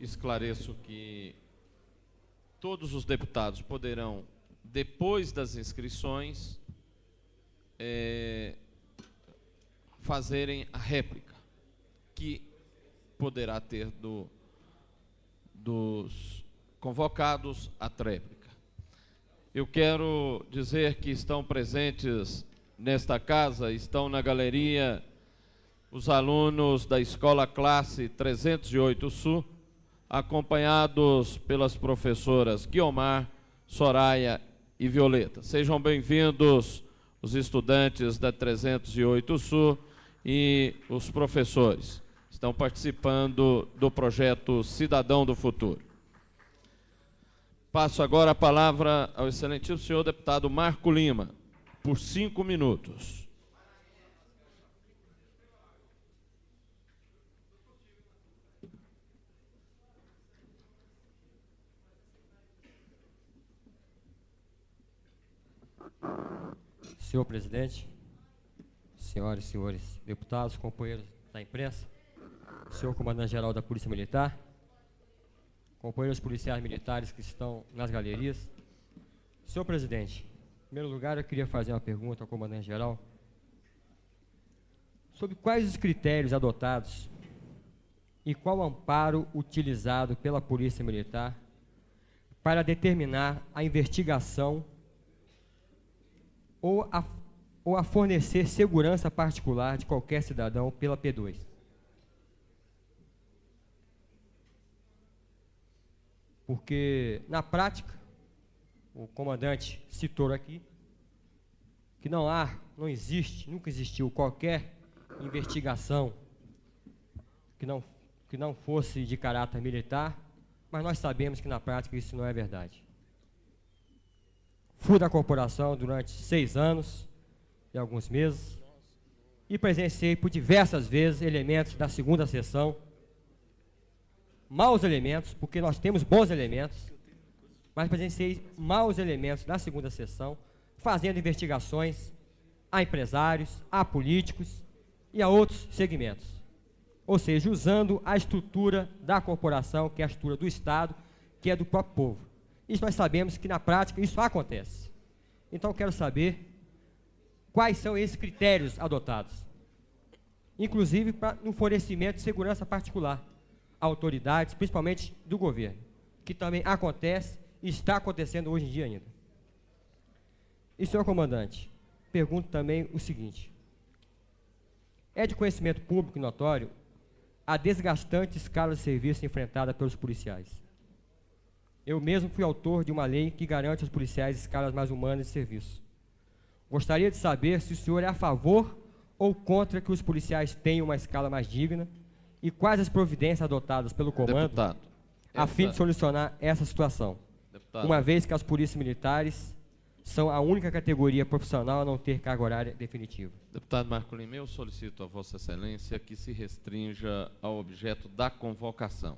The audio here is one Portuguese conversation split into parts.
esclareço que todos os deputados poderão, depois das inscrições, fazerem a réplica, que poderá ter dos convocados a tréplica. Eu quero dizer que estão presentes nesta casa, estão na galeria, os alunos da Escola Classe 308 Sul, acompanhados pelas professoras Guiomar, Soraya e Violeta. Sejam bem-vindos os estudantes da 308 Sul e os professores. Estão participando do projeto Cidadão do Futuro. Passo agora a palavra ao excelentíssimo senhor deputado Marco Lima, por 5 minutos. Senhor presidente, senhoras e senhores deputados, companheiros da imprensa, senhor comandante-geral da Polícia Militar, companheiros policiais militares que estão nas galerias. Senhor presidente, em primeiro lugar eu queria fazer uma pergunta ao comandante-geral sobre quais os critérios adotados e qual o amparo utilizado pela Polícia Militar para determinar a investigação ou a fornecer segurança particular de qualquer cidadão pela P2. Porque, na prática, o comandante citou aqui que não existe, nunca existiu qualquer investigação que não fosse de caráter militar, mas nós sabemos que, na prática, isso não é verdade. Fui da corporação durante 6 anos e alguns meses e presenciei por diversas vezes elementos da segunda seção, maus elementos, porque nós temos bons elementos, mas presenciei maus elementos da segunda seção, fazendo investigações a empresários, a políticos e a outros segmentos. Ou seja, usando a estrutura da corporação, que é a estrutura do Estado, que é do próprio povo. Isso nós sabemos que, na prática, isso acontece. Então, eu quero saber quais são esses critérios adotados, inclusive no fornecimento de segurança particular a autoridades, principalmente do governo, que também acontece e está acontecendo hoje em dia ainda. E, senhor comandante, pergunto também o seguinte: é de conhecimento público e notório a desgastante escala de serviço enfrentada pelos policiais. Eu mesmo fui autor de uma lei que garante aos policiais escalas mais humanas de serviço. Gostaria de saber se o senhor é a favor ou contra que os policiais tenham uma escala mais digna e quais as providências adotadas pelo comando a fim de solucionar essa situação, uma vez que as polícias militares são a única categoria profissional a não ter carga horária definitiva. Deputado Marco Lima, eu solicito a Vossa Excelência que se restrinja ao objeto da convocação.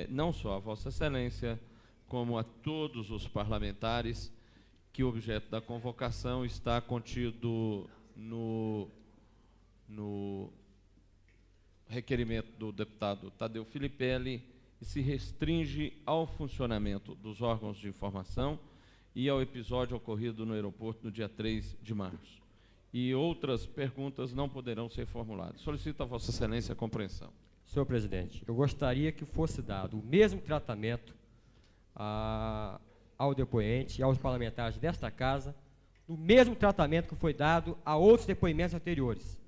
Não só a Vossa Excelência, como a todos os parlamentares, que o objeto da convocação está contido no requerimento do deputado Tadeu Filipelli e se restringe ao funcionamento dos órgãos de informação e ao episódio ocorrido no aeroporto no dia 3 de março. E outras perguntas não poderão ser formuladas. Solicito a Vossa Excelência a compreensão. Senhor presidente, eu gostaria que fosse dado o mesmo tratamento ao depoente e aos parlamentares desta casa, do mesmo tratamento que foi dado a outros depoimentos anteriores,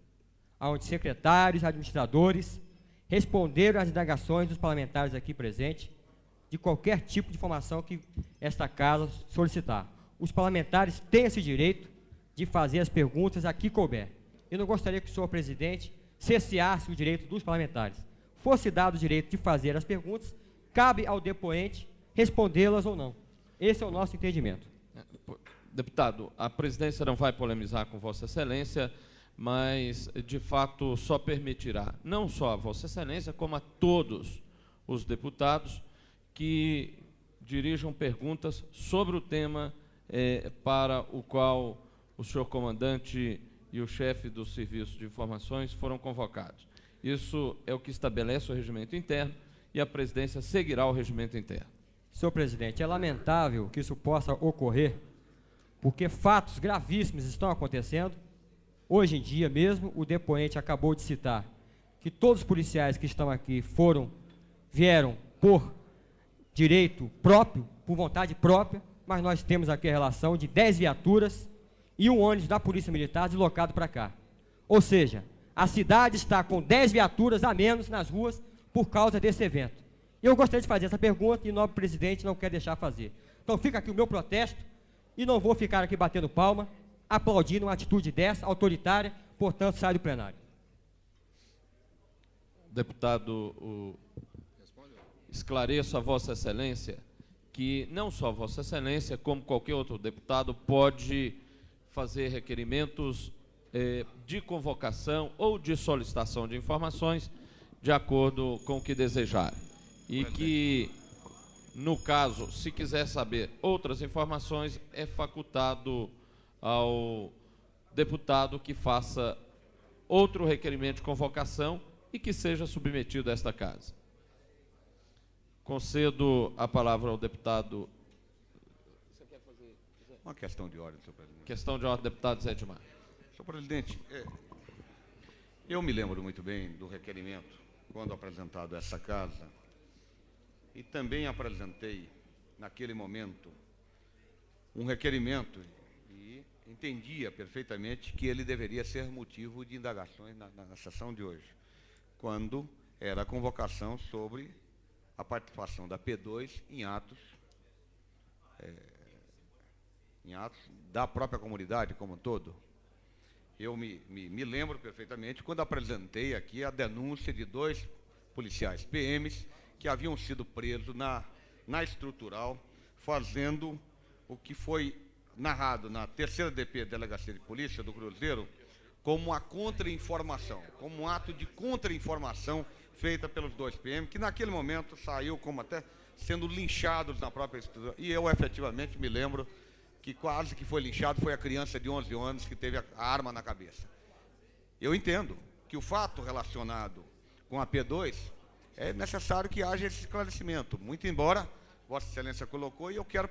onde secretários, administradores responderam às indagações dos parlamentares aqui presentes de qualquer tipo de informação que esta casa solicitar. Os parlamentares têm esse direito de fazer as perguntas a que couber. Eu não gostaria que o senhor presidente cesseasse o direito dos parlamentares. Fosse dado o direito de fazer as perguntas, cabe ao depoente respondê-las ou não. Esse é o nosso entendimento. Deputado, a presidência não vai polemizar com Vossa Excelência, mas, de fato, só permitirá, não só a Vossa Excelência, como a todos os deputados que dirijam perguntas sobre o tema para o qual o senhor comandante e o chefe do Serviço de Informações foram convocados. Isso é o que estabelece o regimento interno e a presidência seguirá o regimento interno. Senhor presidente, é lamentável que isso possa ocorrer, porque fatos gravíssimos estão acontecendo. Hoje em dia mesmo, o depoente acabou de citar que todos os policiais que estão aqui vieram por direito próprio, por vontade própria, mas nós temos aqui a relação de 10 viaturas e um ônibus da Polícia Militar deslocado para cá. Ou seja, a cidade está com 10 viaturas a menos nas ruas por causa desse evento. E eu gostaria de fazer essa pergunta e o nobre presidente não quer deixar fazer. Então fica aqui o meu protesto e não vou ficar aqui batendo palma, aplaudindo uma atitude dessa, autoritária, portanto, sai do plenário. Deputado, esclareço a Vossa Excelência que não só Vossa Excelência, como qualquer outro deputado, pode fazer requerimentos de convocação ou de solicitação de informações de acordo com o que desejarem. E que, no caso, se quiser saber outras informações, é facultado ao deputado que faça outro requerimento de convocação e que seja submetido a esta casa. Concedo a palavra ao deputado. Você quer fazer? Uma questão de ordem, senhor presidente. Questão de ordem, deputado Zé Edmar. Senhor presidente, eu me lembro muito bem do requerimento, quando apresentado a essa casa, e também apresentei, naquele momento, um requerimento, e entendia perfeitamente que ele deveria ser motivo de indagações na sessão de hoje, quando era a convocação sobre a participação da P2 em atos da própria comunidade como um todo. Eu me lembro perfeitamente quando apresentei aqui a denúncia de 2 policiais PMs que haviam sido presos na estrutural, fazendo o que foi narrado na 3ª DP, Delegacia de Polícia do Cruzeiro, como uma contra-informação, como um ato de contra-informação feita pelos 2 PM, que naquele momento saiu como até sendo linchados na própria estrutura. E eu efetivamente me lembro que quase que foi linchado, foi a criança de 11 anos que teve a arma na cabeça. Eu entendo que o fato relacionado com a P2 é necessário que haja esse esclarecimento, muito embora Vossa Excelência colocou, e eu quero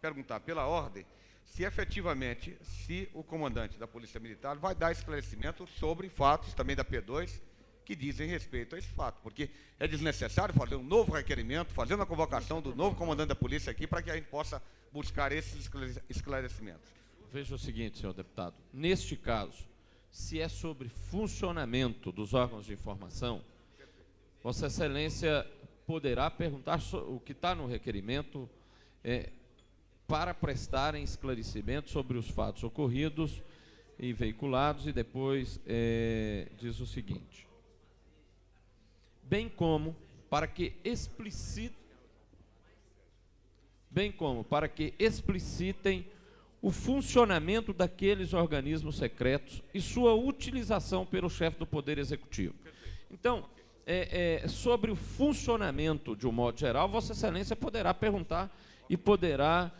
perguntar pela ordem, se efetivamente, se o comandante da Polícia Militar vai dar esclarecimento sobre fatos também da P2 que dizem respeito a esse fato, porque é desnecessário fazer um novo requerimento, fazendo a convocação do novo comandante da polícia aqui, para que a gente possa buscar esses esclarecimentos. Veja o seguinte, senhor deputado, neste caso, se é sobre funcionamento dos órgãos de informação, Vossa Excelência poderá perguntar o que está no requerimento para prestarem esclarecimento sobre os fatos ocorridos e veiculados, e depois diz o seguinte: bem como para que explicitem o funcionamento daqueles organismos secretos e sua utilização pelo chefe do Poder Executivo. Então, sobre o funcionamento de um modo geral, Vossa Excelência poderá perguntar e poderá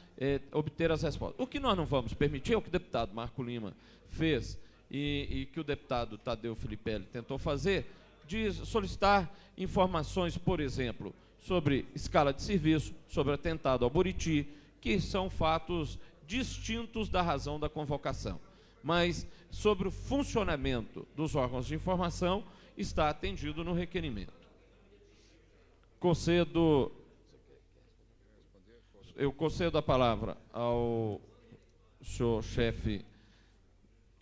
obter as respostas. O que nós não vamos permitir é o que o deputado Marco Lima fez e que o deputado Tadeu Filipelli tentou fazer, de solicitar informações, por exemplo, sobre escala de serviço, sobre atentado ao Buriti, que são fatos distintos da razão da convocação. Mas sobre o funcionamento dos órgãos de informação, está atendido no requerimento. Eu concedo a palavra ao senhor chefe,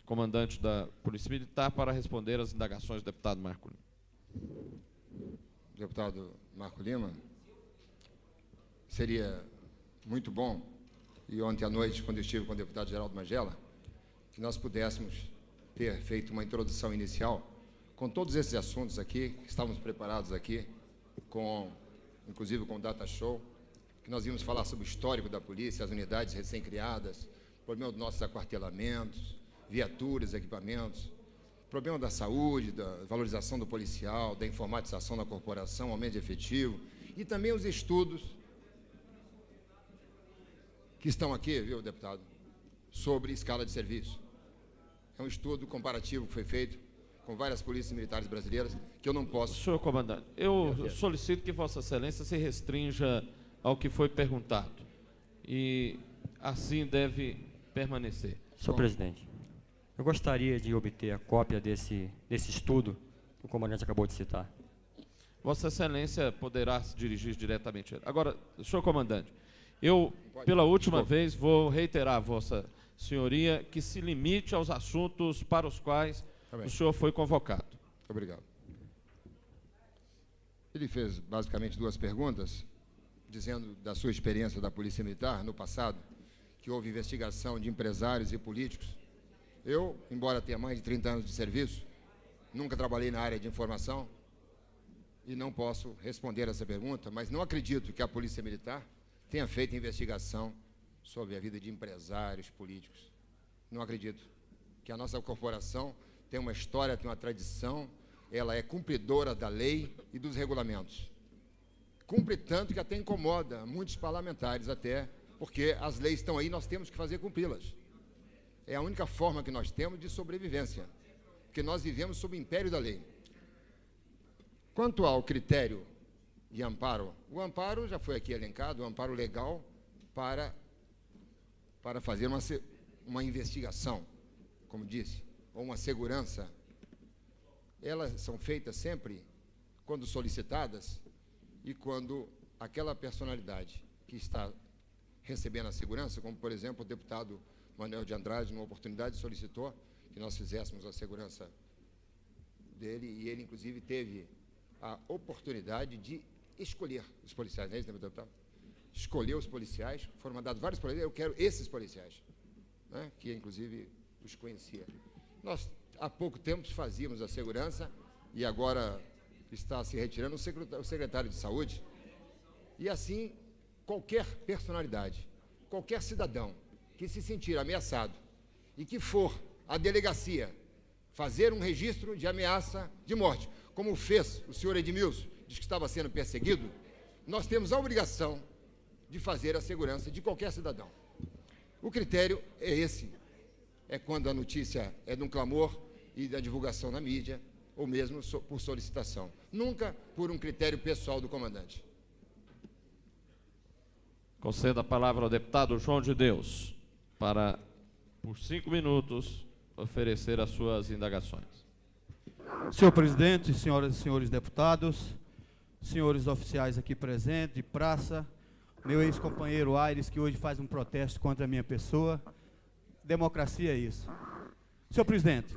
comandante da Polícia Militar, para responder às indagações do deputado Marco Lima. Deputado Marco Lima, seria muito bom, e ontem à noite, quando eu estive com o deputado Geraldo Magela, que nós pudéssemos ter feito uma introdução inicial com todos esses assuntos aqui, que estávamos preparados aqui, inclusive com o Data Show, que nós íamos falar sobre o histórico da polícia, as unidades recém-criadas, problema dos nossos aquartelamentos, viaturas, equipamentos, problema da saúde, da valorização do policial, da informatização da corporação, aumento de efetivo, e também os estudos que estão aqui, viu, deputado, sobre escala de serviço. É um estudo comparativo que foi feito com várias polícias militares brasileiras, que eu não posso... Senhor comandante, eu solicito que Vossa Excelência se restrinja ao que foi perguntado. E assim deve permanecer. Senhor presidente, eu gostaria de obter a cópia desse estudo que o comandante acabou de citar. Vossa Excelência poderá se dirigir diretamente a ele. Agora, senhor comandante, eu, pela última vez, vou reiterar a Vossa Senhoria que se limite aos assuntos para os quais o senhor foi convocado. Obrigado. Ele fez basicamente duas perguntas, dizendo da sua experiência da Polícia Militar no passado, que houve investigação de empresários e políticos. Eu, embora tenha mais de 30 anos de serviço, nunca trabalhei na área de informação e não posso responder essa pergunta, mas não acredito que a Polícia Militar tenha feito investigação sobre a vida de empresários políticos. Não acredito. Que a nossa corporação tem uma história, tem uma tradição, ela é cumpridora da lei e dos regulamentos. Cumpre tanto que até incomoda muitos parlamentares até, porque as leis estão aí, nós temos que fazer cumpri-las. É a única forma que nós temos de sobrevivência, porque nós vivemos sob o império da lei. Quanto ao critério de amparo, o amparo já foi aqui elencado, o amparo legal para fazer uma investigação, como disse, ou uma segurança. Elas são feitas sempre quando solicitadas e quando aquela personalidade que está recebendo a segurança, como, por exemplo, o deputado Manuel de Andrade, numa oportunidade, solicitou que nós fizéssemos a segurança dele, e ele, inclusive, teve a oportunidade de escolher os policiais, não é isso, deputado? Escolheu os policiais, foram mandados vários policiais, eu quero esses policiais, né, que, inclusive, os conhecia. Nós, há pouco tempo, fazíamos a segurança, e agora está se retirando o secretário de Saúde, e assim, qualquer personalidade, qualquer cidadão que se sentir ameaçado e que for à delegacia fazer um registro de ameaça de morte, como fez o senhor Edmilson, diz que estava sendo perseguido, nós temos a obrigação de fazer a segurança de qualquer cidadão. O critério é esse, é quando a notícia é de um clamor e da divulgação na mídia, ou mesmo por solicitação, nunca por um critério pessoal do comandante. Conceda a palavra ao deputado João de Deus, para, por 5 minutos, oferecer as suas indagações. Senhor presidente, senhoras e senhores deputados, senhores oficiais aqui presentes, de praça, meu ex-companheiro Aires, que hoje faz um protesto contra a minha pessoa. Democracia é isso. Senhor presidente,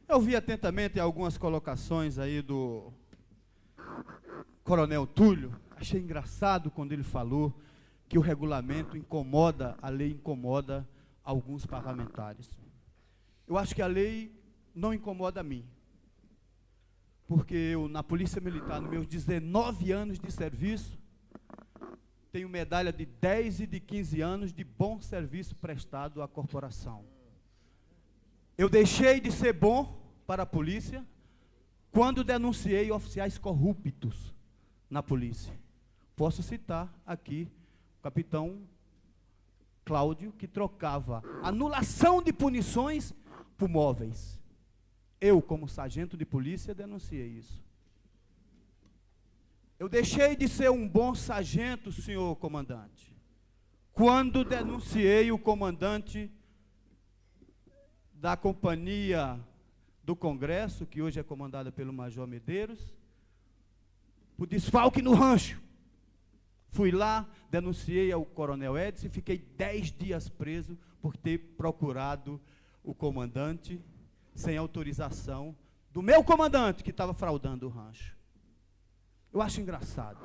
eu vi atentamente algumas colocações aí do Coronel Túlio. Achei engraçado quando ele falou que o regulamento incomoda, a lei incomoda alguns parlamentares. Eu acho que a lei não incomoda a mim, porque eu, na Polícia Militar, nos meus 19 anos de serviço, tenho medalha de 10 e de 15 anos de bom serviço prestado à corporação. Eu deixei de ser bom para a polícia quando denunciei oficiais corruptos na polícia. Posso citar aqui o capitão Cláudio, que trocava anulação de punições por móveis. Eu, como sargento de polícia, denunciei isso. Eu deixei de ser um bom sargento, senhor comandante, quando denunciei o comandante da companhia do Congresso, que hoje é comandada pelo Major Medeiros, por desfalque no rancho. Fui lá, denunciei ao Coronel Edson e fiquei 10 dias preso por ter procurado o comandante sem autorização do meu comandante, que estava fraudando o rancho. Eu acho engraçado.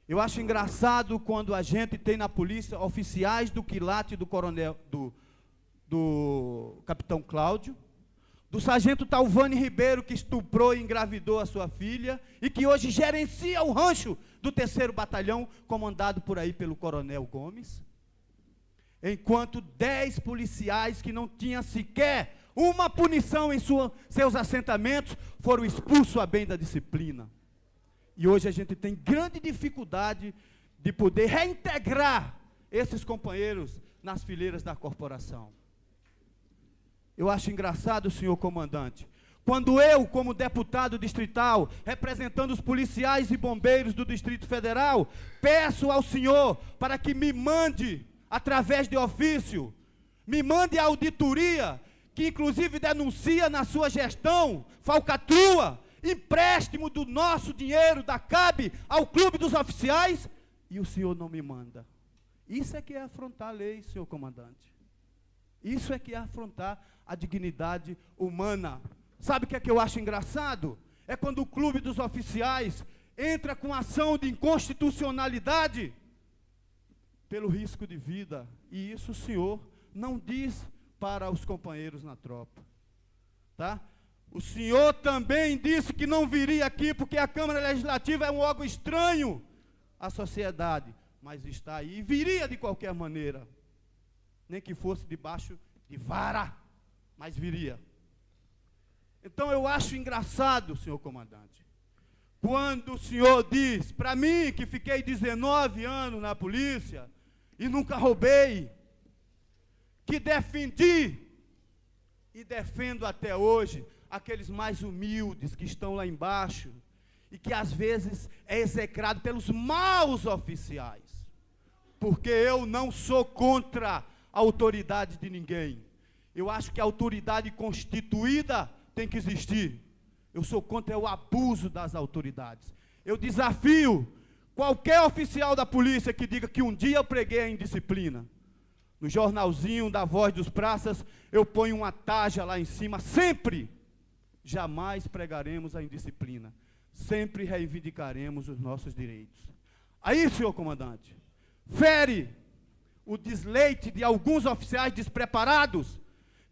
Eu acho engraçado quando a gente tem na polícia oficiais do quilate do coronel, do capitão Cláudio, do sargento Talvani Ribeiro, que estuprou e engravidou a sua filha, e que hoje gerencia o rancho do 3º Batalhão, comandado por aí pelo Coronel Gomes, enquanto 10 policiais que não tinham sequer uma punição em seus assentamentos foram expulsos a bem da disciplina. E hoje a gente tem grande dificuldade de poder reintegrar esses companheiros nas fileiras da corporação. Eu acho engraçado, senhor comandante, quando eu, como deputado distrital, representando os policiais e bombeiros do Distrito Federal, peço ao senhor para que me mande, através de ofício, me mande a auditoria, que inclusive denuncia na sua gestão, falcatrua, empréstimo do nosso dinheiro, da CAB, ao Clube dos Oficiais, e o senhor não me manda. Isso é que é afrontar a lei, senhor comandante. Isso é que é afrontar a dignidade humana. Sabe o que é que eu acho engraçado? É quando o Clube dos Oficiais entra com ação de inconstitucionalidade pelo risco de vida. E isso o senhor não diz para os companheiros na tropa. Tá? O senhor também disse que não viria aqui porque a Câmara Legislativa é um órgão estranho à sociedade. Mas está aí e viria de qualquer maneira. Nem que fosse debaixo de vara, mas viria. Então eu acho engraçado, senhor comandante, quando o senhor diz para mim, que fiquei 19 anos na polícia e nunca roubei, que defendi e defendo até hoje aqueles mais humildes que estão lá embaixo e que às vezes é execrado pelos maus oficiais, porque eu não sou contra a autoridade de ninguém. Eu acho que a autoridade constituída tem que existir. Eu sou contra o abuso das autoridades. Eu desafio qualquer oficial da polícia que diga que um dia eu preguei a indisciplina. No jornalzinho da Voz dos Praças, eu ponho uma taja lá em cima, sempre. Jamais pregaremos a indisciplina. Sempre reivindicaremos os nossos direitos. Aí, senhor comandante, fere o desleite de alguns oficiais despreparados,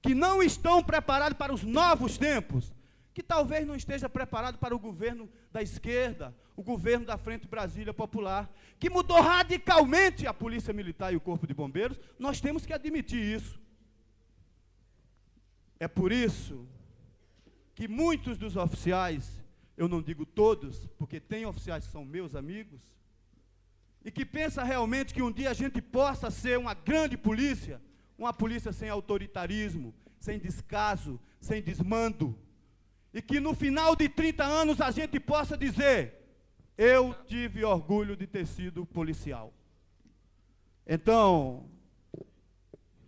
que não estão preparados para os novos tempos, que talvez não esteja preparado para o governo da esquerda, o governo da Frente Brasília Popular, que mudou radicalmente a Polícia Militar e o Corpo de Bombeiros. Nós temos que admitir isso. É por isso que muitos dos oficiais, eu não digo todos, porque tem oficiais que são meus amigos, e que pensa realmente que um dia a gente possa ser uma grande polícia, uma polícia sem autoritarismo, sem descaso, sem desmando, e que no final de 30 anos a gente possa dizer: eu tive orgulho de ter sido policial. Então,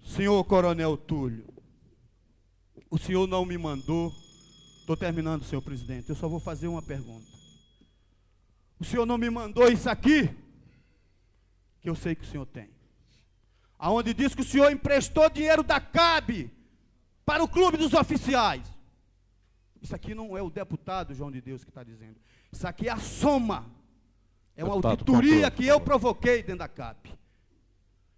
senhor Coronel Túlio, o senhor não me mandou, estou terminando, senhor presidente, eu só vou fazer uma pergunta. O senhor não me mandou isso aqui, que eu sei que o senhor tem, aonde diz que o senhor emprestou dinheiro da CAB para o Clube dos Oficiais. Isso aqui não é o deputado João de Deus que está dizendo. Isso aqui é a soma. É uma auditoria que eu provoquei dentro da CAB.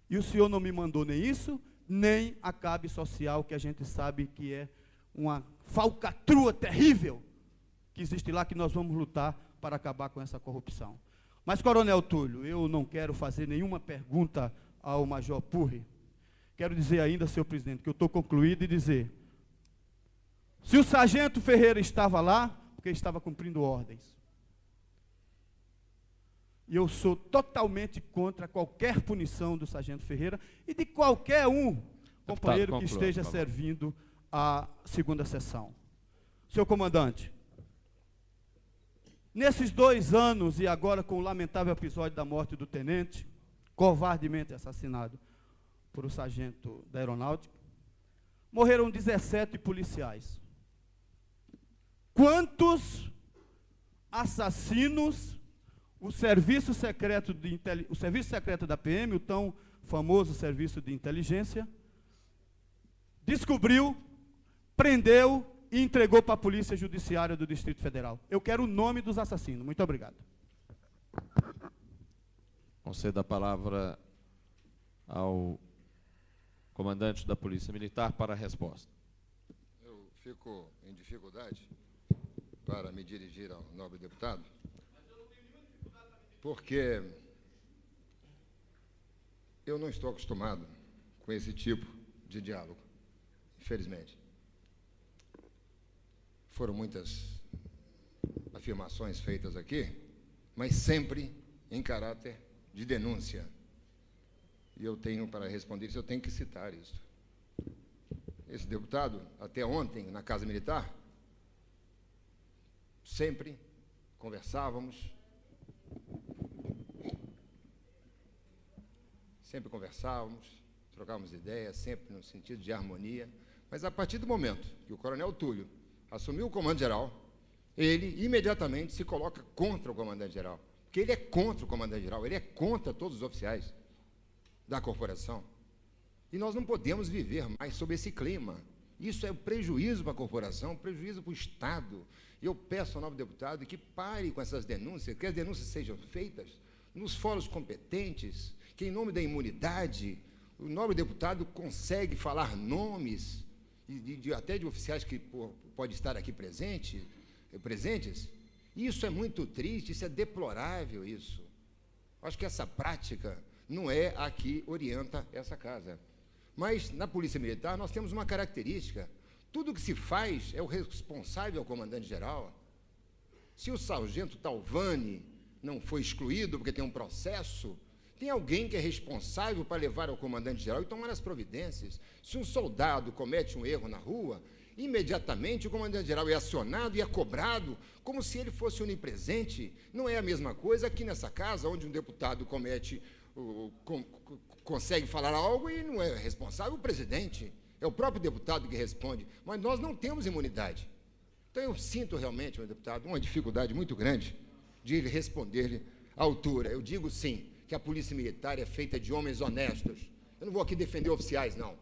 E o senhor não me mandou nem isso, nem a CAB social, que a gente sabe que é uma falcatrua terrível que existe lá, que nós vamos lutar para acabar com essa corrupção. Mas, Coronel Túlio, eu não quero fazer nenhuma pergunta ao Major Purri. Quero dizer ainda, senhor presidente, que eu estou concluído e dizer: se o sargento Ferreira estava lá, porque estava cumprindo ordens. E eu sou totalmente contra qualquer punição do sargento Ferreira e de qualquer companheiro que esteja servindo a segunda sessão. Senhor comandante, nesses 2 anos, e agora com o lamentável episódio da morte do tenente, covardemente assassinado por o sargento da Aeronáutica, morreram 17 policiais. Quantos assassinos o serviço secreto da PM, o tão famoso serviço de inteligência, descobriu, prendeu e entregou para a Polícia Judiciária do Distrito Federal? Eu quero o nome dos assassinos. Muito obrigado. Concedo a palavra ao comandante da Polícia Militar para a resposta. Eu fico em dificuldade para me dirigir ao nobre deputado, porque eu não estou acostumado com esse tipo de diálogo, infelizmente. Foram muitas afirmações feitas aqui, mas sempre em caráter de denúncia. E eu tenho, para responder isso, eu tenho que citar isso. Esse deputado, até ontem, na Casa Militar, sempre conversávamos, trocávamos ideias, sempre no sentido de harmonia, mas a partir do momento que o Coronel Túlio assumiu o comando-geral, ele imediatamente se coloca contra o comandante-geral, porque ele é contra o comandante-geral, ele é contra todos os oficiais da corporação. E nós não podemos viver mais sob esse clima. Isso é um prejuízo para a corporação, um prejuízo para o Estado. E eu peço ao novo deputado que pare com essas denúncias, que as denúncias sejam feitas nos fóruns competentes, que em nome da imunidade, o nobre deputado consegue falar nomes, até de oficiais que pode estar aqui presentes. Isso é muito triste, isso é deplorável, isso. Acho que essa prática não é a que orienta essa casa. Mas, na Polícia Militar, nós temos uma característica. Tudo que se faz é o responsável ao comandante-geral. Se o sargento Talvani não foi excluído porque tem um processo, tem alguém que é responsável para levar ao comandante-geral e tomar as providências. Se um soldado comete um erro na rua, imediatamente o comandante-geral é acionado e é cobrado como se ele fosse onipresente. Não é a mesma coisa aqui nessa casa, onde um deputado consegue falar algo e não é responsável o presidente, é o próprio deputado que responde, mas nós não temos imunidade. Então eu sinto realmente, meu deputado, uma dificuldade muito grande de responder-lhe à altura. Eu digo sim, que a Polícia Militar é feita de homens honestos. Eu não vou aqui defender oficiais, não.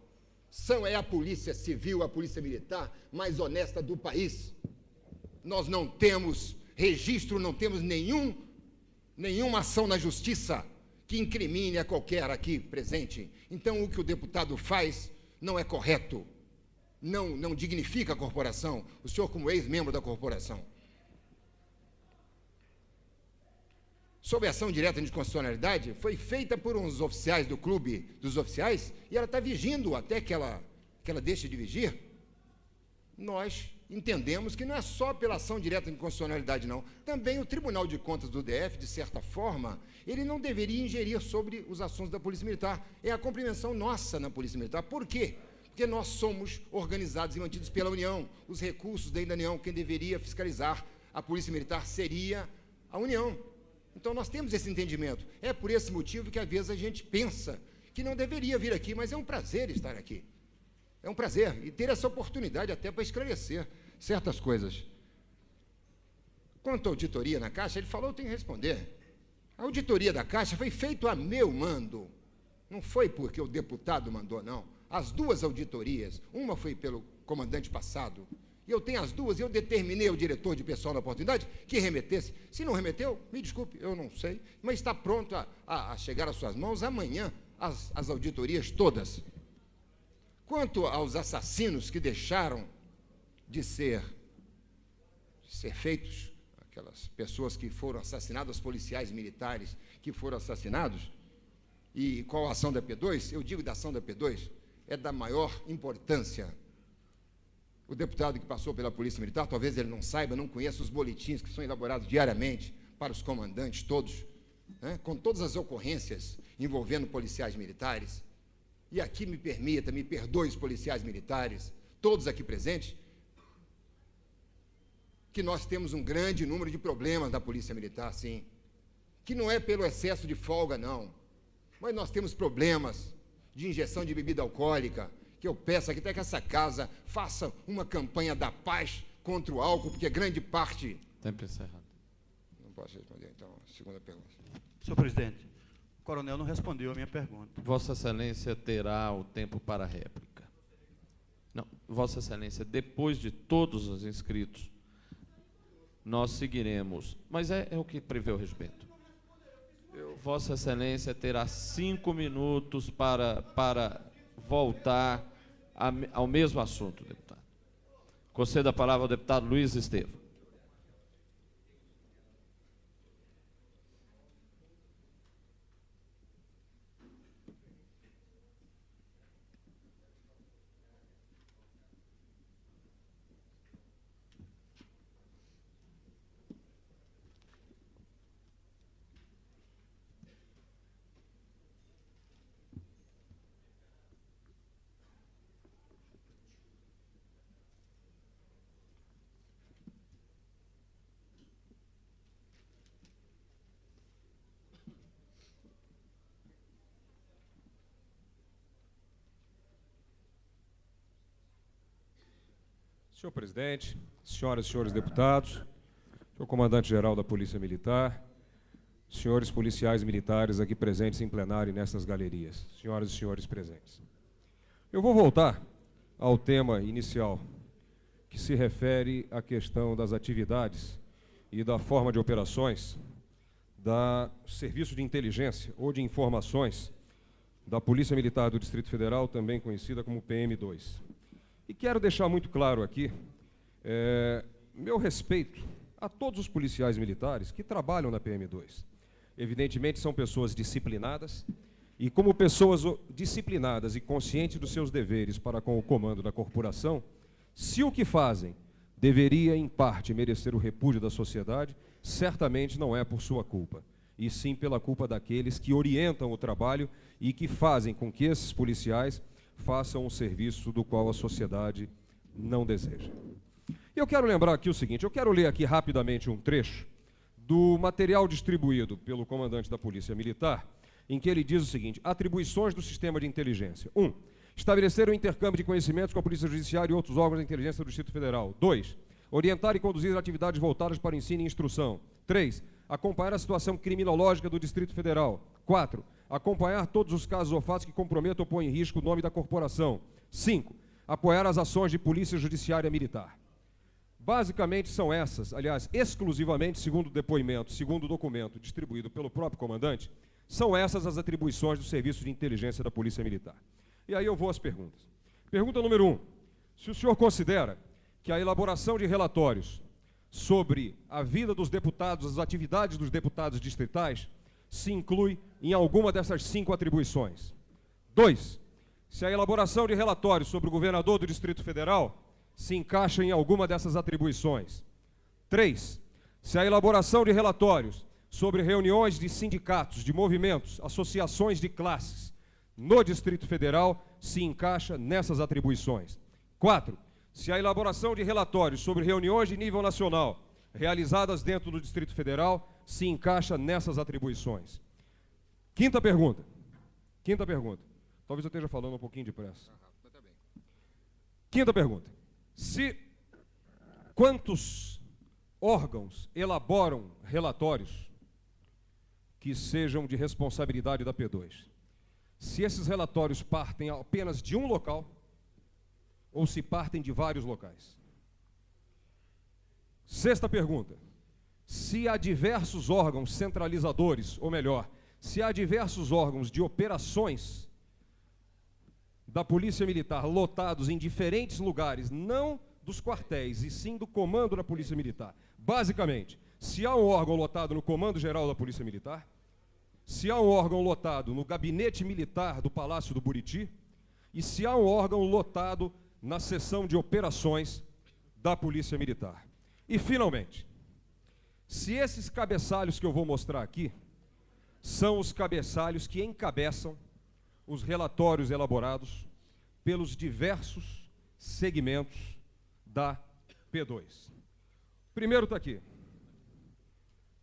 É a Polícia Civil, a Polícia Militar mais honesta do país. Nós não temos registro, não temos nenhuma ação na Justiça que incrimine a qualquer aqui presente. Então, o que o deputado faz não é correto, não dignifica a corporação, o senhor como ex-membro da corporação. Sob a ação direta de constitucionalidade, foi feita por uns oficiais do clube dos oficiais, e ela está vigindo até que ela deixe de vigir. Nós entendemos que não é só pela ação direta de constitucionalidade, não. Também o Tribunal de Contas do DF, de certa forma, ele não deveria ingerir sobre os assuntos da Polícia Militar. É a compreensão nossa na Polícia Militar. Por quê? Porque nós somos organizados e mantidos pela União. Os recursos da União, quem deveria fiscalizar a Polícia Militar seria a União. Então, nós temos esse entendimento. É por esse motivo que, às vezes, a gente pensa que não deveria vir aqui, mas é um prazer estar aqui. É um prazer, e ter essa oportunidade até para esclarecer certas coisas. Quanto à auditoria na Caixa, ele falou, eu tenho que responder. A auditoria da Caixa foi feita a meu mando. Não foi porque o deputado mandou, não. As duas auditorias, uma foi pelo comandante passado, e eu tenho as duas, e eu determinei ao diretor de pessoal na oportunidade que remetesse. Se não remeteu, me desculpe, eu não sei, mas está pronto a chegar às suas mãos amanhã, as auditorias todas. Quanto aos assassinos que deixaram de ser feitos, aquelas pessoas que foram assassinadas, policiais militares que foram assassinados, e qual a ação da P2? Eu digo da ação da P2, é da maior importância. O deputado que passou pela Polícia Militar, talvez ele não saiba, não conheça os boletins que são elaborados diariamente para os comandantes todos, né, com todas as ocorrências envolvendo policiais militares. E aqui me perdoe os policiais militares, todos aqui presentes, que nós temos um grande número de problemas da Polícia Militar, sim, que não é pelo excesso de folga, não, mas nós temos problemas de injeção de bebida alcoólica, que eu peço aqui até que essa casa faça uma campanha da paz contra o álcool, porque grande parte... Tempo encerrado. Não posso responder, então, a segunda pergunta. Senhor presidente, o coronel não respondeu a minha pergunta. Vossa Excelência terá o tempo para a réplica. Não, Vossa Excelência, depois de todos os inscritos, nós seguiremos, mas é o que prevê o respeito. Vossa Excelência terá 5 minutos para voltar ao mesmo assunto, deputado. Concedo a palavra ao deputado Luiz Estevam. Senhor presidente, senhoras e senhores deputados, senhor comandante-geral da Polícia Militar, senhores policiais militares aqui presentes em plenário e nessas galerias, senhoras e senhores presentes. Eu vou voltar ao tema inicial, que se refere à questão das atividades e da forma de operações da Serviço de Inteligência ou de Informações da Polícia Militar do Distrito Federal, também conhecida como PM2. E quero deixar muito claro aqui meu respeito a todos os policiais militares que trabalham na PM2. Evidentemente, são pessoas disciplinadas, e como pessoas disciplinadas e conscientes dos seus deveres para com o comando da corporação, se o que fazem deveria, em parte, merecer o repúdio da sociedade, certamente não é por sua culpa, e sim pela culpa daqueles que orientam o trabalho e que fazem com que esses policiais façam um serviço do qual a sociedade não deseja. E eu quero lembrar aqui o seguinte, eu quero ler aqui rapidamente um trecho do material distribuído pelo comandante da Polícia Militar, em que ele diz o seguinte: atribuições do sistema de inteligência. 1. Estabelecer o intercâmbio de conhecimentos com a Polícia Judiciária e outros órgãos da inteligência do Distrito Federal. 2. Orientar e conduzir atividades voltadas para ensino e instrução. 3. Acompanhar a situação criminológica do Distrito Federal. 4. Acompanhar todos os casos ou fatos que comprometam ou põem em risco o nome da corporação. 5. Apoiar as ações de Polícia Judiciária Militar. Basicamente são essas, aliás, exclusivamente, segundo o depoimento, segundo o documento distribuído pelo próprio comandante, são essas as atribuições do Serviço de Inteligência da Polícia Militar. E aí eu vou às perguntas. Pergunta número 1. Se o senhor considera que a elaboração de relatórios sobre a vida dos deputados, as atividades dos deputados distritais, se inclui em alguma dessas 5 atribuições. 2. Se a elaboração de relatórios sobre o governador do Distrito Federal se encaixa em alguma dessas atribuições. 3. Se a elaboração de relatórios sobre reuniões de sindicatos, de movimentos, associações de classes no Distrito Federal se encaixa nessas atribuições. 4. Se a elaboração de relatórios sobre reuniões de nível nacional realizadas dentro do Distrito Federal se encaixa nessas atribuições. Quinta pergunta. Talvez eu esteja falando um pouquinho depressa. Quinta pergunta. Quantos órgãos elaboram relatórios que sejam de responsabilidade da P2? Se esses relatórios partem apenas de um local ou se partem de vários locais? Sexta pergunta. Se há diversos órgãos centralizadores, ou melhor, se há diversos órgãos de operações da Polícia Militar lotados em diferentes lugares, não dos quartéis, e sim do comando da Polícia Militar. Basicamente, se há um órgão lotado no Comando Geral da Polícia Militar, se há um órgão lotado no Gabinete Militar do Palácio do Buriti, e se há um órgão lotado na seção de operações da Polícia Militar. E, finalmente, se esses cabeçalhos que eu vou mostrar aqui são os cabeçalhos que encabeçam os relatórios elaborados pelos diversos segmentos da P2. Primeiro está aqui.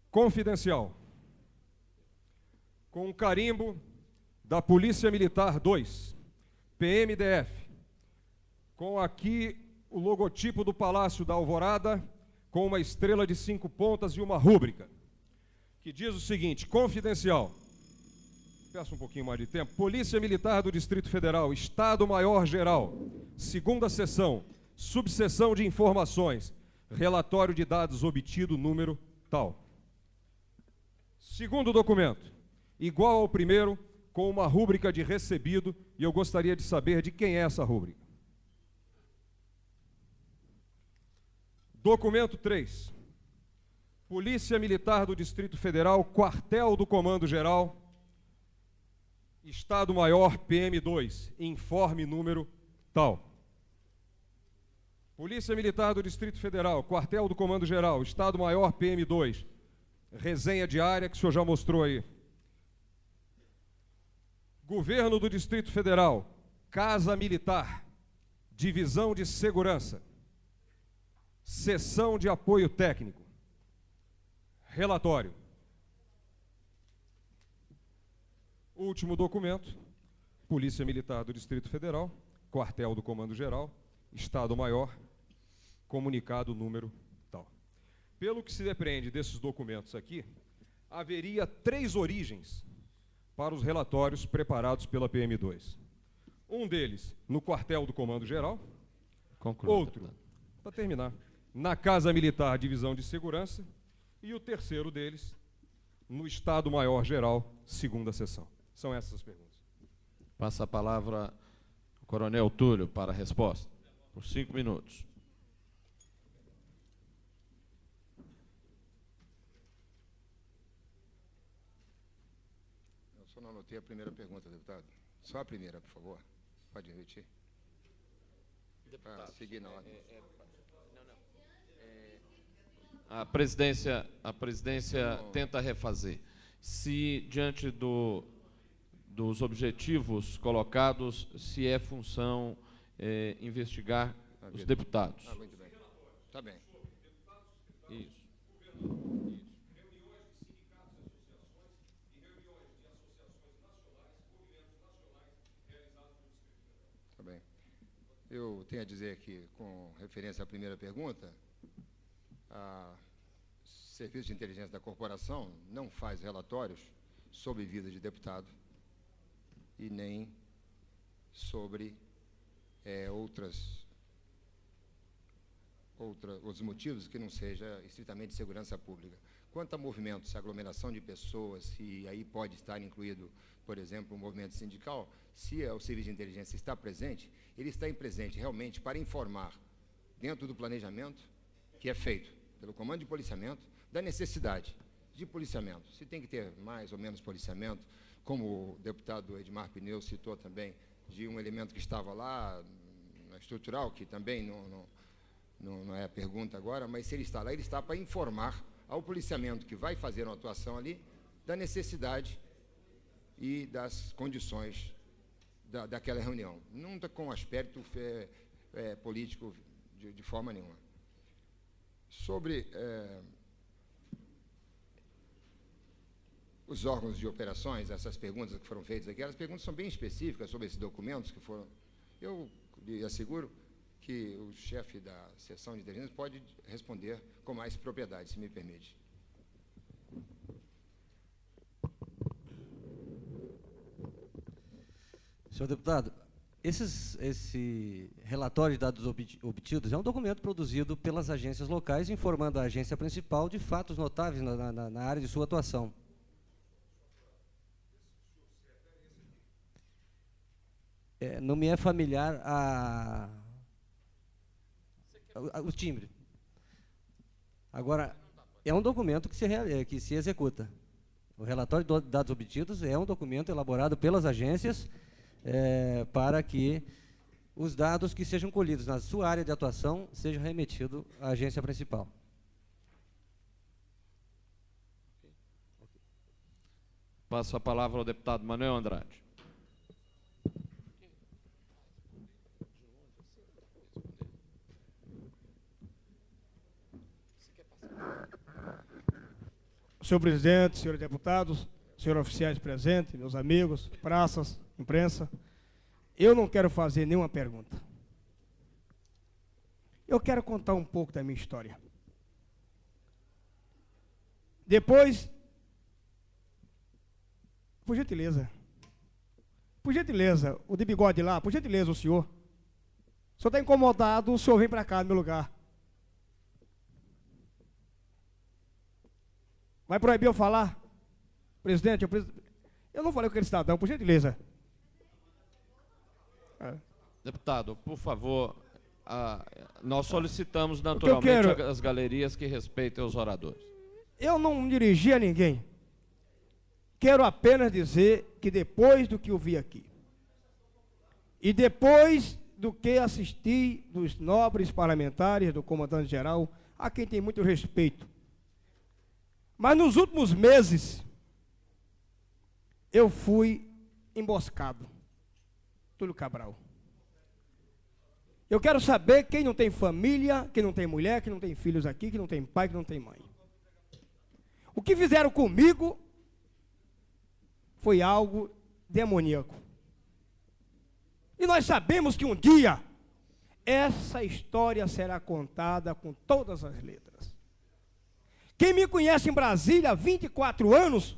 Confidencial. Com um carimbo da Polícia Militar 2, PMDF. Com aqui o logotipo do Palácio da Alvorada, com uma estrela de 5 pontas e uma rúbrica, que diz o seguinte: confidencial. Peço um pouquinho mais de tempo. Polícia Militar do Distrito Federal, Estado-Maior Geral, segunda seção, subseção de informações, relatório de dados obtido, número tal. Segundo documento, igual ao primeiro, com uma rúbrica de recebido, e eu gostaria de saber de quem é essa rúbrica. Documento 3. Polícia Militar do Distrito Federal, Quartel do Comando Geral, Estado-Maior PM2, informe número tal. Polícia Militar do Distrito Federal, Quartel do Comando Geral, Estado-Maior PM2, resenha diária que o senhor já mostrou aí. Governo do Distrito Federal, Casa Militar, Divisão de Segurança, Seção de Apoio Técnico, relatório. Último documento, Polícia Militar do Distrito Federal, Quartel do Comando Geral, Estado-Maior, comunicado número tal. Pelo que se depreende desses documentos aqui, haveria 3 origens para os relatórios preparados pela PM2. Um deles no quartel do Comando Geral, outro, para terminar, na Casa Militar Divisão de Segurança, e o terceiro deles no Estado-Maior Geral, 2ª Seção. São essas as perguntas. Passa a palavra ao Coronel Túlio para a resposta, por 5 minutos. Eu só não anotei a primeira pergunta, deputado. Só a primeira, por favor. Pode repetir? Para seguir na ordem. A presidência tenta refazer. Se, diante dos objetivos colocados, se é função investigar os deputados. Ah, muito bem. Está bem. Isso. Tá bem. Eu tenho a dizer que, com referência à primeira pergunta, a Serviço de Inteligência da Corporação não faz relatórios sobre vida de deputado e nem sobre outros motivos que não seja estritamente segurança pública. Quanto a movimentos, aglomeração de pessoas, e aí pode estar incluído, por exemplo, um movimento sindical, se o Serviço de Inteligência está presente, ele está presente realmente para informar, dentro do planejamento que é feito pelo Comando de Policiamento, da necessidade de policiamento. Se tem que ter mais ou menos policiamento, como o deputado Edmar Pneu citou também, de um elemento que estava lá, na estrutural, que também não é a pergunta agora, mas se ele está lá, ele está para informar ao policiamento que vai fazer uma atuação ali, da necessidade e das condições daquela reunião. Não está com aspecto político de forma nenhuma. Sobre os órgãos de operações, essas perguntas que foram feitas aqui, as perguntas são bem específicas sobre esses documentos que foram... Eu lhe asseguro que o chefe da seção de inteligência pode responder com mais propriedade, se me permite. Senhor deputado, esse relatório de dados obtidos é um documento produzido pelas agências locais, informando a agência principal de fatos notáveis na área de sua atuação. Não me é familiar o timbre. Agora, é um documento que se executa. O relatório de dados obtidos é um documento elaborado pelas agências para que os dados que sejam colhidos na sua área de atuação sejam remetidos à agência principal. Passo a palavra ao deputado Manuel Andrade. Senhor presidente, senhores deputados, senhores oficiais presentes, meus amigos, praças, imprensa, eu não quero fazer nenhuma pergunta. Eu quero contar um pouco da minha história. Depois, por gentileza, o de bigode lá, por gentileza, o senhor está incomodado, o senhor vem para cá no meu lugar. Vai proibir eu falar? Presidente, eu não falei com aquele cidadão, por gentileza. Deputado, por favor, nós solicitamos naturalmente as galerias que respeitem os oradores. Eu não dirigi a ninguém. Quero apenas dizer que depois do que eu vi aqui, e depois do que assisti dos nobres parlamentares, do comandante-geral, a quem tem muito respeito, mas nos últimos meses, eu fui emboscado. Túlio Cabral. Eu quero saber quem não tem família, quem não tem mulher, quem não tem filhos aqui, que não tem pai, que não tem mãe. O que fizeram comigo foi algo demoníaco. E nós sabemos que um dia essa história será contada com todas as letras. Quem me conhece em Brasília há 24 anos,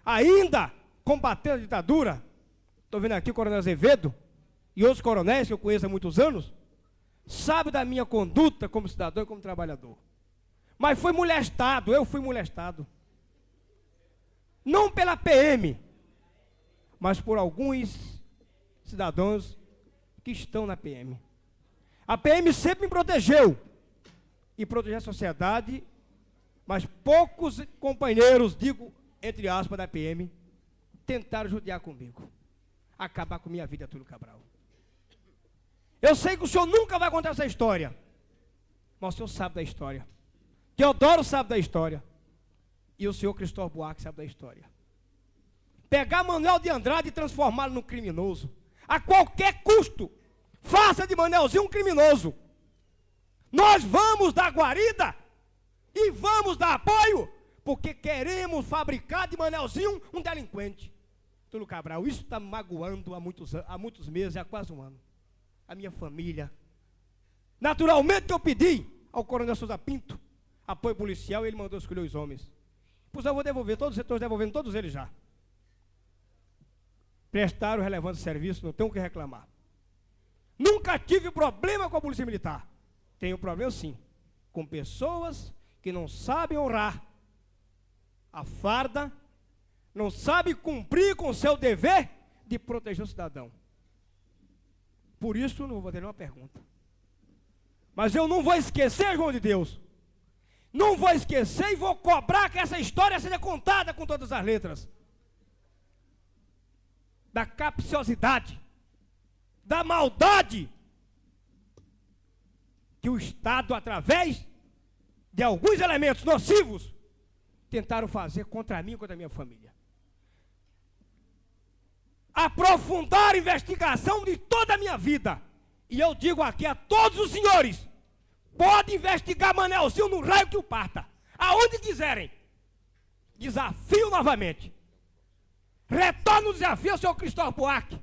ainda combatendo a ditadura, estou vendo aqui o coronel Azevedo e outros coronéis que eu conheço há muitos anos, sabe da minha conduta como cidadão e como trabalhador. Mas foi molestado, eu fui molestado. Não pela PM, mas por alguns cidadãos que estão na PM. A PM sempre me protegeu e protegeu a sociedade, mas poucos companheiros, digo entre aspas, da PM, tentaram judiar comigo, acabar com minha vida, Túlio Cabral. Eu sei que o senhor nunca vai contar essa história, mas o senhor sabe da história. Teodoro sabe da história. E o senhor Cristóvão Buarque sabe da história. Pegar Manuel de Andrade e transformá-lo num criminoso, a qualquer custo, faça de Manelzinho um criminoso. Nós vamos dar guarida e vamos dar apoio, porque queremos fabricar de Manelzinho um delinquente. Túlio Cabral, isso está me magoando há muitos meses, há quase um ano. A minha família. Naturalmente eu pedi ao coronel Souza Pinto apoio policial e ele mandou escolher os homens. Pois eu vou devolver, todos os setores devolvendo, todos eles já. Prestaram relevante serviço, não tenho o que reclamar. Nunca tive problema com a Polícia Militar. Tenho problema sim, com pessoas que não sabem honrar a farda, não sabem cumprir com o seu dever de proteger o cidadão. Por isso não vou ter nenhuma pergunta. Mas eu não vou esquecer, João de Deus. Não vou esquecer e vou cobrar que essa história seja contada com todas as letras. Da capciosidade, da maldade que o Estado, através de alguns elementos nocivos, tentaram fazer contra mim e contra a minha família. Aprofundar a investigação de toda a minha vida. E eu digo aqui a todos os senhores, pode investigar Manelzinho no raio que o parta, aonde quiserem. Desafio novamente. Retorno o desafio ao senhor Cristóvão Buarque.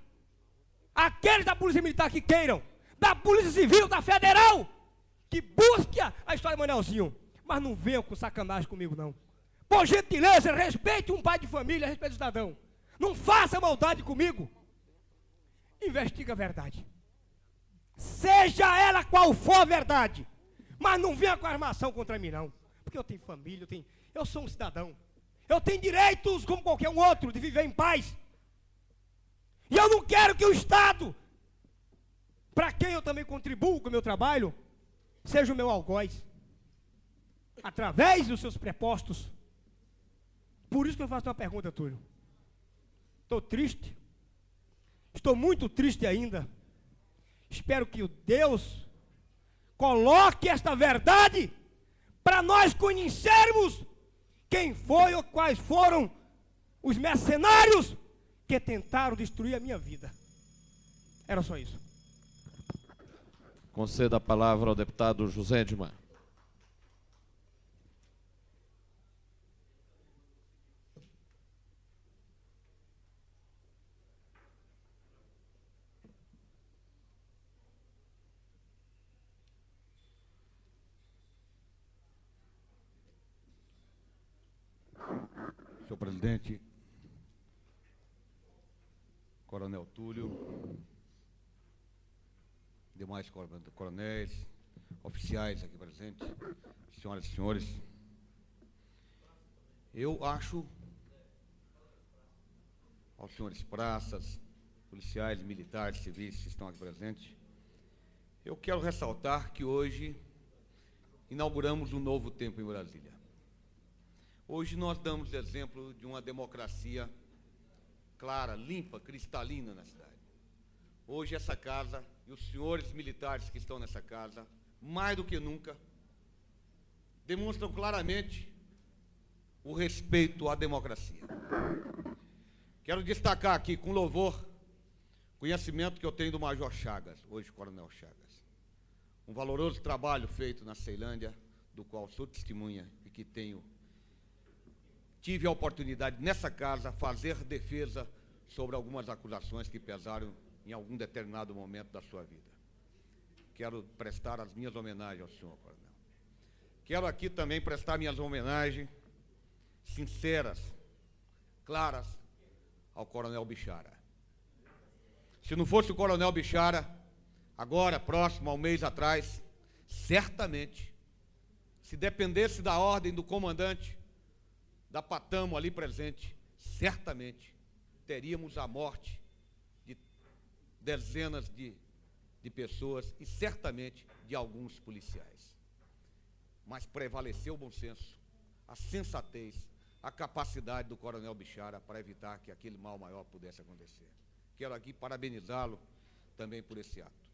Aqueles da Polícia Militar que queiram, da Polícia Civil, da Federal, que busque a história de Manelzinho. Mas não venham com sacanagem comigo, não. Por gentileza, respeite um pai de família, respeite o cidadão. Não faça maldade comigo. Investiga a verdade. Seja ela qual for a verdade. Mas não venha com armação contra mim, não. Porque eu tenho família, eu sou um cidadão. Eu tenho direitos como qualquer um outro de viver em paz. E eu não quero que o Estado, para quem eu também contribuo com o meu trabalho, seja o meu algoz. Através dos seus prepostos. Por isso que eu faço uma pergunta, Túlio. Estou triste. Estou muito triste ainda. Espero que o Deus coloque esta verdade para nós conhecermos quem foi ou quais foram os mercenários que tentaram destruir a minha vida. Era só isso. Conceda a palavra ao deputado José Edmar. Senhor presidente, coronel Túlio, demais coronéis, oficiais aqui presentes, senhoras e senhores, eu acho, aos senhores praças, policiais, militares, civis que estão aqui presentes, eu quero ressaltar que hoje inauguramos um novo tempo em Brasília. Hoje nós damos exemplo de uma democracia clara, limpa, cristalina na cidade. Hoje essa casa e os senhores militares que estão nessa casa, mais do que nunca, demonstram claramente o respeito à democracia. Quero destacar aqui com louvor o conhecimento que eu tenho do Major Chagas, hoje Coronel Chagas. Um valoroso trabalho feito na Ceilândia, do qual sou testemunha e que tive a oportunidade, nessa casa, fazer defesa sobre algumas acusações que pesaram em algum determinado momento da sua vida. quero prestar as minhas homenagens ao senhor, coronel. Quero aqui também prestar minhas homenagens sinceras, claras, ao coronel Bichara. Se não fosse o coronel Bichara, agora, próximo ao mês atrás, certamente, se dependesse da ordem do comandante da Patamo ali presente, certamente teríamos a morte de dezenas de pessoas e certamente de alguns policiais. Mas prevaleceu o bom senso, a sensatez, a capacidade do coronel Bichara para evitar que aquele mal maior pudesse acontecer. Quero aqui parabenizá-lo também por esse ato.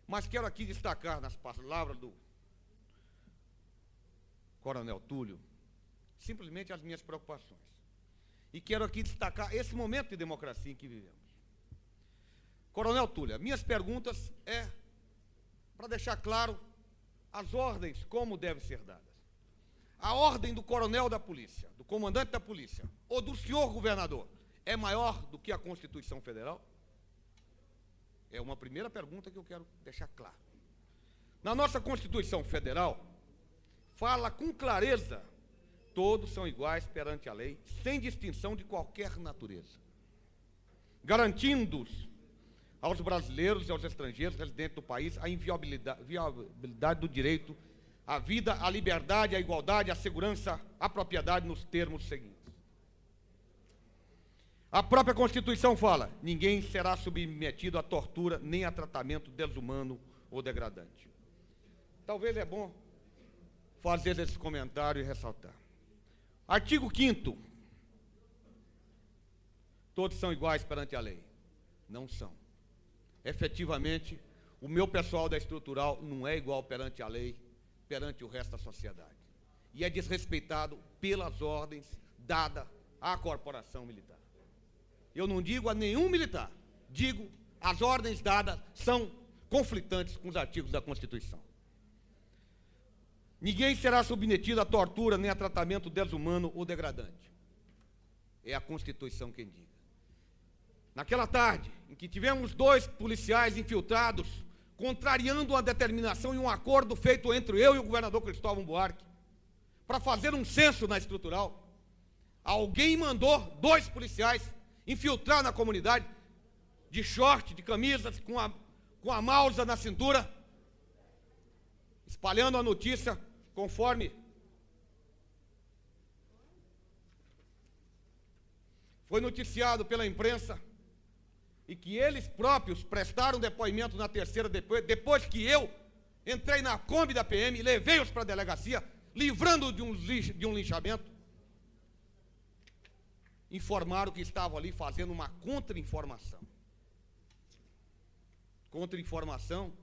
Mas quero aqui destacar nas palavras do coronel Túlio, simplesmente as minhas preocupações. E quero aqui destacar esse momento de democracia em que vivemos. Coronel Túlio, minhas perguntas é para deixar claro as ordens como devem ser dadas. A ordem do coronel da polícia, do comandante da polícia, ou do senhor governador, é maior do que a Constituição Federal? É uma primeira pergunta que eu quero deixar claro. Na nossa Constituição Federal, fala com clareza, todos são iguais perante a lei, sem distinção de qualquer natureza, garantindo aos brasileiros e aos estrangeiros residentes do país a inviolabilidade do direito à vida, à liberdade, à igualdade, à segurança, à propriedade nos termos seguintes. A própria Constituição fala: ninguém será submetido à tortura nem a tratamento desumano ou degradante. Talvez é bom fazer esse comentário e ressaltar. Artigo 5º. Todos são iguais perante a lei. Não são. Efetivamente, o meu pessoal da estrutural não é igual perante a lei, perante o resto da sociedade. E é desrespeitado pelas ordens dadas à corporação militar. Eu não digo a nenhum militar, digo as ordens dadas são conflitantes com os artigos da Constituição. Ninguém será submetido a tortura nem a tratamento desumano ou degradante. É a Constituição quem diga. Naquela tarde, em que tivemos 2 policiais infiltrados, contrariando uma determinação e um acordo feito entre eu e o governador Cristóvão Buarque, para fazer um censo na estrutural, alguém mandou 2 policiais infiltrar na comunidade, de short, de camisas, com a mausa na cintura, espalhando a notícia conforme foi noticiado pela imprensa, e que eles próprios prestaram depoimento na terceira, depois que eu entrei na Kombi da PM e levei-os para a delegacia, livrando de um linchamento, informaram que estavam ali fazendo uma contra-informação. Contra-informação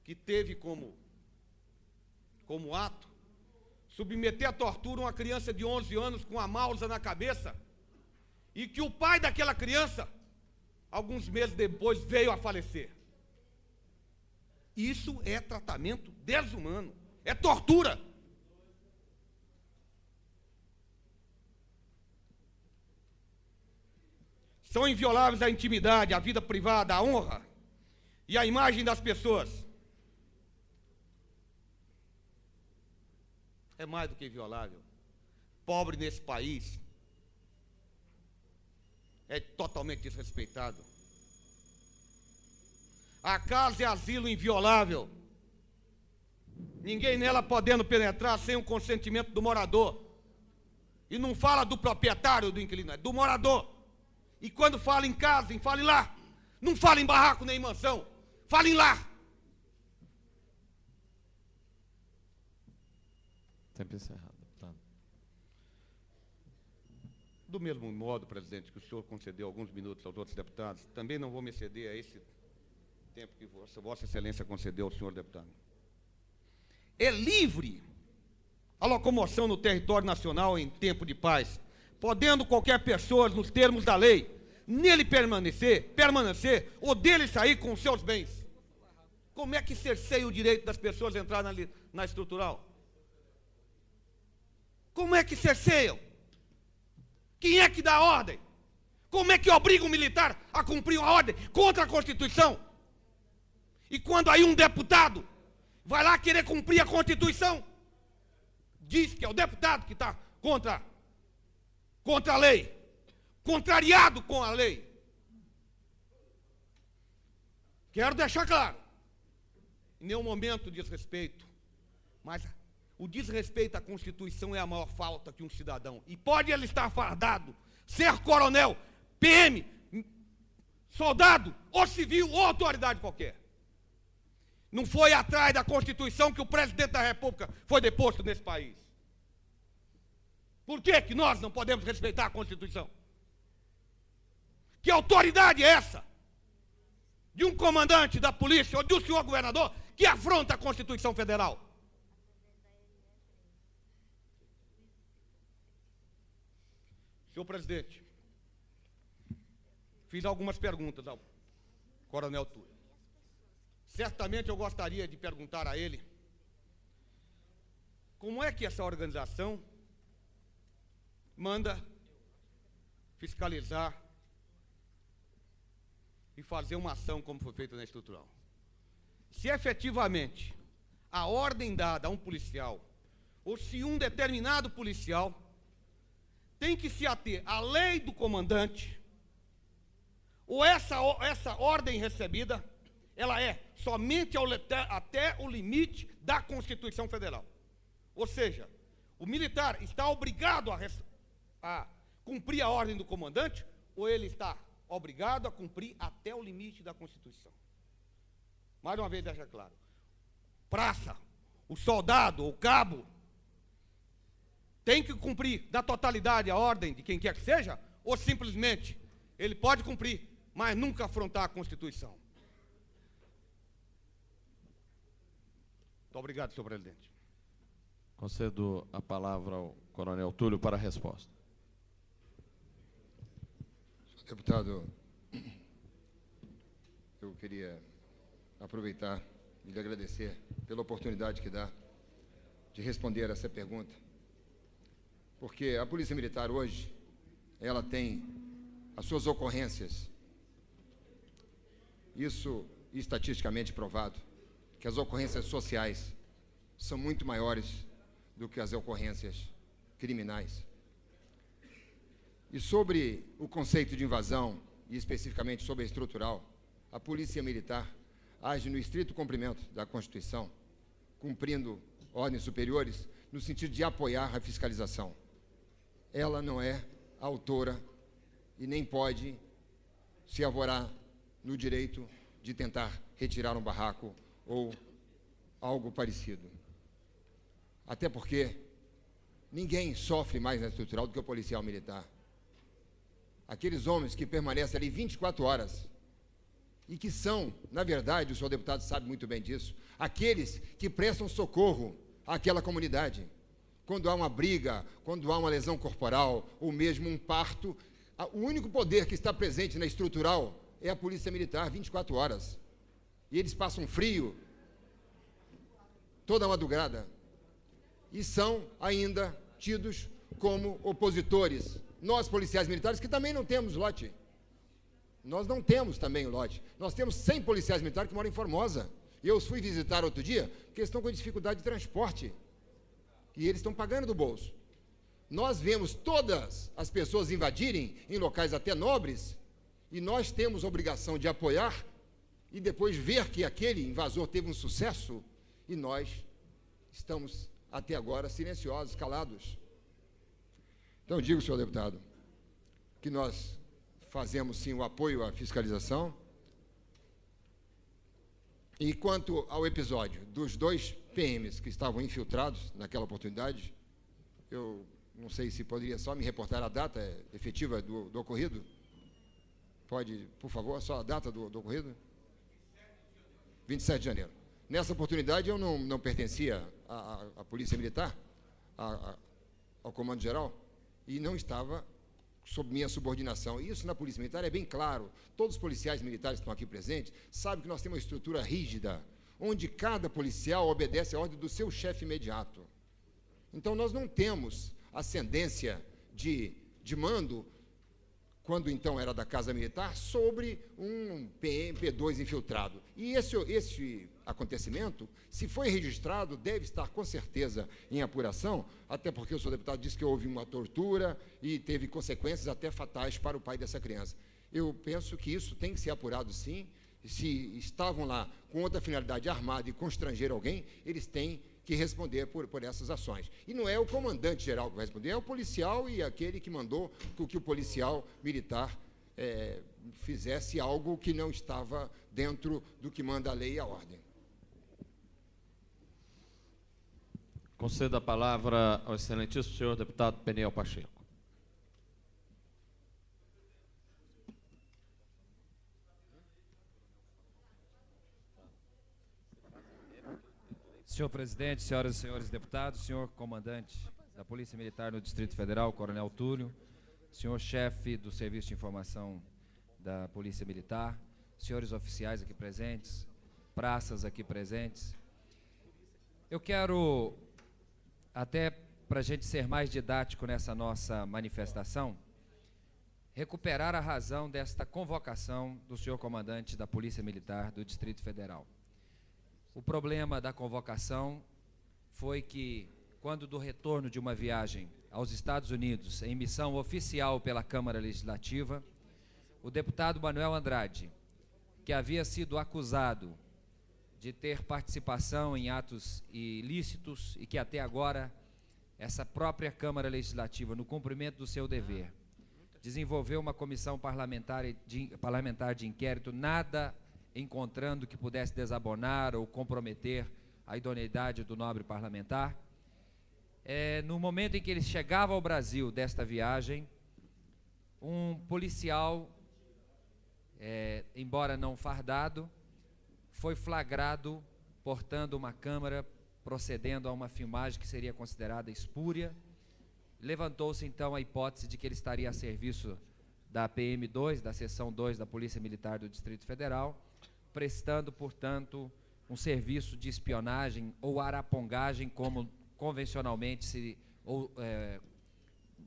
que teve como ato submeter à tortura uma criança de 11 anos com a mausa na cabeça, e que o pai daquela criança, alguns meses depois, veio a falecer. Isso é tratamento desumano, é tortura. São invioláveis a intimidade, a vida privada, a honra e a imagem das pessoas. É mais do que inviolável. Pobre nesse país é totalmente desrespeitado. A casa é asilo inviolável. Ninguém nela podendo penetrar sem o consentimento do morador. E não fala do proprietário do inquilino, é do morador. E quando fala em casa, fala em lá. Não fala em barraco nem em mansão, fala em lá. Tempo encerrado. Tá. Do mesmo modo, presidente, que o senhor concedeu alguns minutos aos outros deputados, também não vou me exceder a esse tempo que Vossa Excelência concedeu ao senhor deputado. É livre a locomoção no território nacional em tempo de paz, podendo qualquer pessoa, nos termos da lei, nele permanecer, ou dele sair com seus bens. Como é que cerceia o direito das pessoas a entrar na estrutural? Como é que cerceiam? Quem é que dá a ordem? Como é que obriga o militar a cumprir uma ordem contra a Constituição? E quando aí um deputado vai lá querer cumprir a Constituição, diz que é o deputado que está contra a lei, contrariado com a lei. Quero deixar claro, em nenhum momento desrespeito, mas o desrespeito à Constituição é a maior falta que um cidadão, e pode ele estar fardado, ser coronel, PM, soldado, ou civil, ou autoridade qualquer. Não foi atrás da Constituição que o presidente da República foi deposto nesse país. Por que nós não podemos respeitar a Constituição? Que autoridade é essa? De um comandante da polícia ou do senhor governador que afronta a Constituição Federal? Senhor presidente, fiz algumas perguntas ao coronel Túlio. Certamente eu gostaria de perguntar a ele como é que essa organização manda fiscalizar e fazer uma ação como foi feita na estrutural. Se efetivamente a ordem dada a um policial, ou se um determinado policial tem que se ater à lei do comandante, ou essa ordem recebida, ela é somente até o limite da Constituição Federal. Ou seja, o militar está obrigado a cumprir a ordem do comandante, ou ele está obrigado a cumprir até o limite da Constituição. Mais uma vez, deixa claro. Praça, o soldado, o cabo, tem que cumprir da totalidade a ordem de quem quer que seja, ou simplesmente ele pode cumprir, mas nunca afrontar a Constituição. Muito obrigado, senhor presidente. Concedo a palavra ao coronel Túlio para a resposta. Deputado, eu queria aproveitar e lhe agradecer pela oportunidade que dá de responder essa pergunta, porque a Polícia Militar hoje, ela tem as suas ocorrências, isso estatisticamente provado, que as ocorrências sociais são muito maiores do que as ocorrências criminais. E sobre o conceito de invasão, e especificamente sobre a estrutural, a Polícia Militar age no estrito cumprimento da Constituição, cumprindo ordens superiores, no sentido de apoiar a fiscalização. Ela não é autora e nem pode se arvorar no direito de tentar retirar um barraco ou algo parecido. Até porque ninguém sofre mais na estrutural do que o policial militar. Aqueles homens que permanecem ali 24 horas e que são, na verdade, o senhor deputado sabe muito bem disso, aqueles que prestam socorro àquela comunidade. Quando há uma briga, quando há uma lesão corporal, ou mesmo um parto, o único poder que está presente na estrutural é a Polícia Militar, 24 horas. E eles passam frio toda a madrugada e são ainda tidos como opositores. Nós, policiais militares, que também não temos lote. Nós não temos também o lote. Nós temos 100 policiais militares que moram em Formosa. E eu os fui visitar outro dia, porque eles estão com dificuldade de transporte. E eles estão pagando do bolso. Nós vemos todas as pessoas invadirem em locais até nobres, e nós temos a obrigação de apoiar e depois ver que aquele invasor teve um sucesso, e nós estamos até agora silenciosos, calados. Então, digo, senhor deputado, que nós fazemos, sim, o apoio à fiscalização. E quanto ao episódio dos 2 PMs que estavam infiltrados naquela oportunidade, eu não sei se poderia só me reportar a data efetiva do ocorrido. Pode, por favor, só a data do ocorrido? 27 de janeiro. Nessa oportunidade, eu não pertencia à Polícia Militar, ao Comando Geral, e não estava sob minha subordinação. E isso na Polícia Militar é bem claro. Todos os policiais militares que estão aqui presentes sabem que nós temos uma estrutura rígida, onde cada policial obedece à ordem do seu chefe imediato. Então, nós não temos ascendência de mando quando então era da Casa Militar, sobre um P2 infiltrado. E esse acontecimento, se foi registrado, deve estar com certeza em apuração, até porque o senhor deputado disse que houve uma tortura e teve consequências até fatais para o pai dessa criança. Eu penso que isso tem que ser apurado, sim. Se estavam lá com outra finalidade armada e constranger alguém, eles têm que responder por essas ações. E não é o comandante-geral que vai responder, é o policial e aquele que mandou que o policial militar fizesse algo que não estava dentro do que manda a lei e a ordem. Concedo a palavra ao excelentíssimo senhor deputado Peniel Pacheco. Senhor presidente, senhoras e senhores deputados, senhor comandante da Polícia Militar no Distrito Federal, Coronel Túlio, senhor chefe do Serviço de Informação da Polícia Militar, senhores oficiais aqui presentes, praças aqui presentes. Eu quero, até para a gente ser mais didático nessa nossa manifestação, recuperar a razão desta convocação do senhor comandante da Polícia Militar do Distrito Federal. O problema da convocação foi que, quando do retorno de uma viagem aos Estados Unidos, em missão oficial pela Câmara Legislativa, o deputado Manuel Andrade, que havia sido acusado de ter participação em atos ilícitos e que até agora essa própria Câmara Legislativa, no cumprimento do seu dever, desenvolveu uma comissão parlamentar de inquérito, nada encontrando que pudesse desabonar ou comprometer a idoneidade do nobre parlamentar. No momento em que ele chegava ao Brasil desta viagem, um policial, embora não fardado, foi flagrado portando uma câmera, procedendo a uma filmagem que seria considerada espúria. Levantou-se então a hipótese de que ele estaria a serviço da PM2, da Seção 2 da Polícia Militar do Distrito Federal, prestando, portanto, um serviço de espionagem ou arapongagem, como convencionalmente se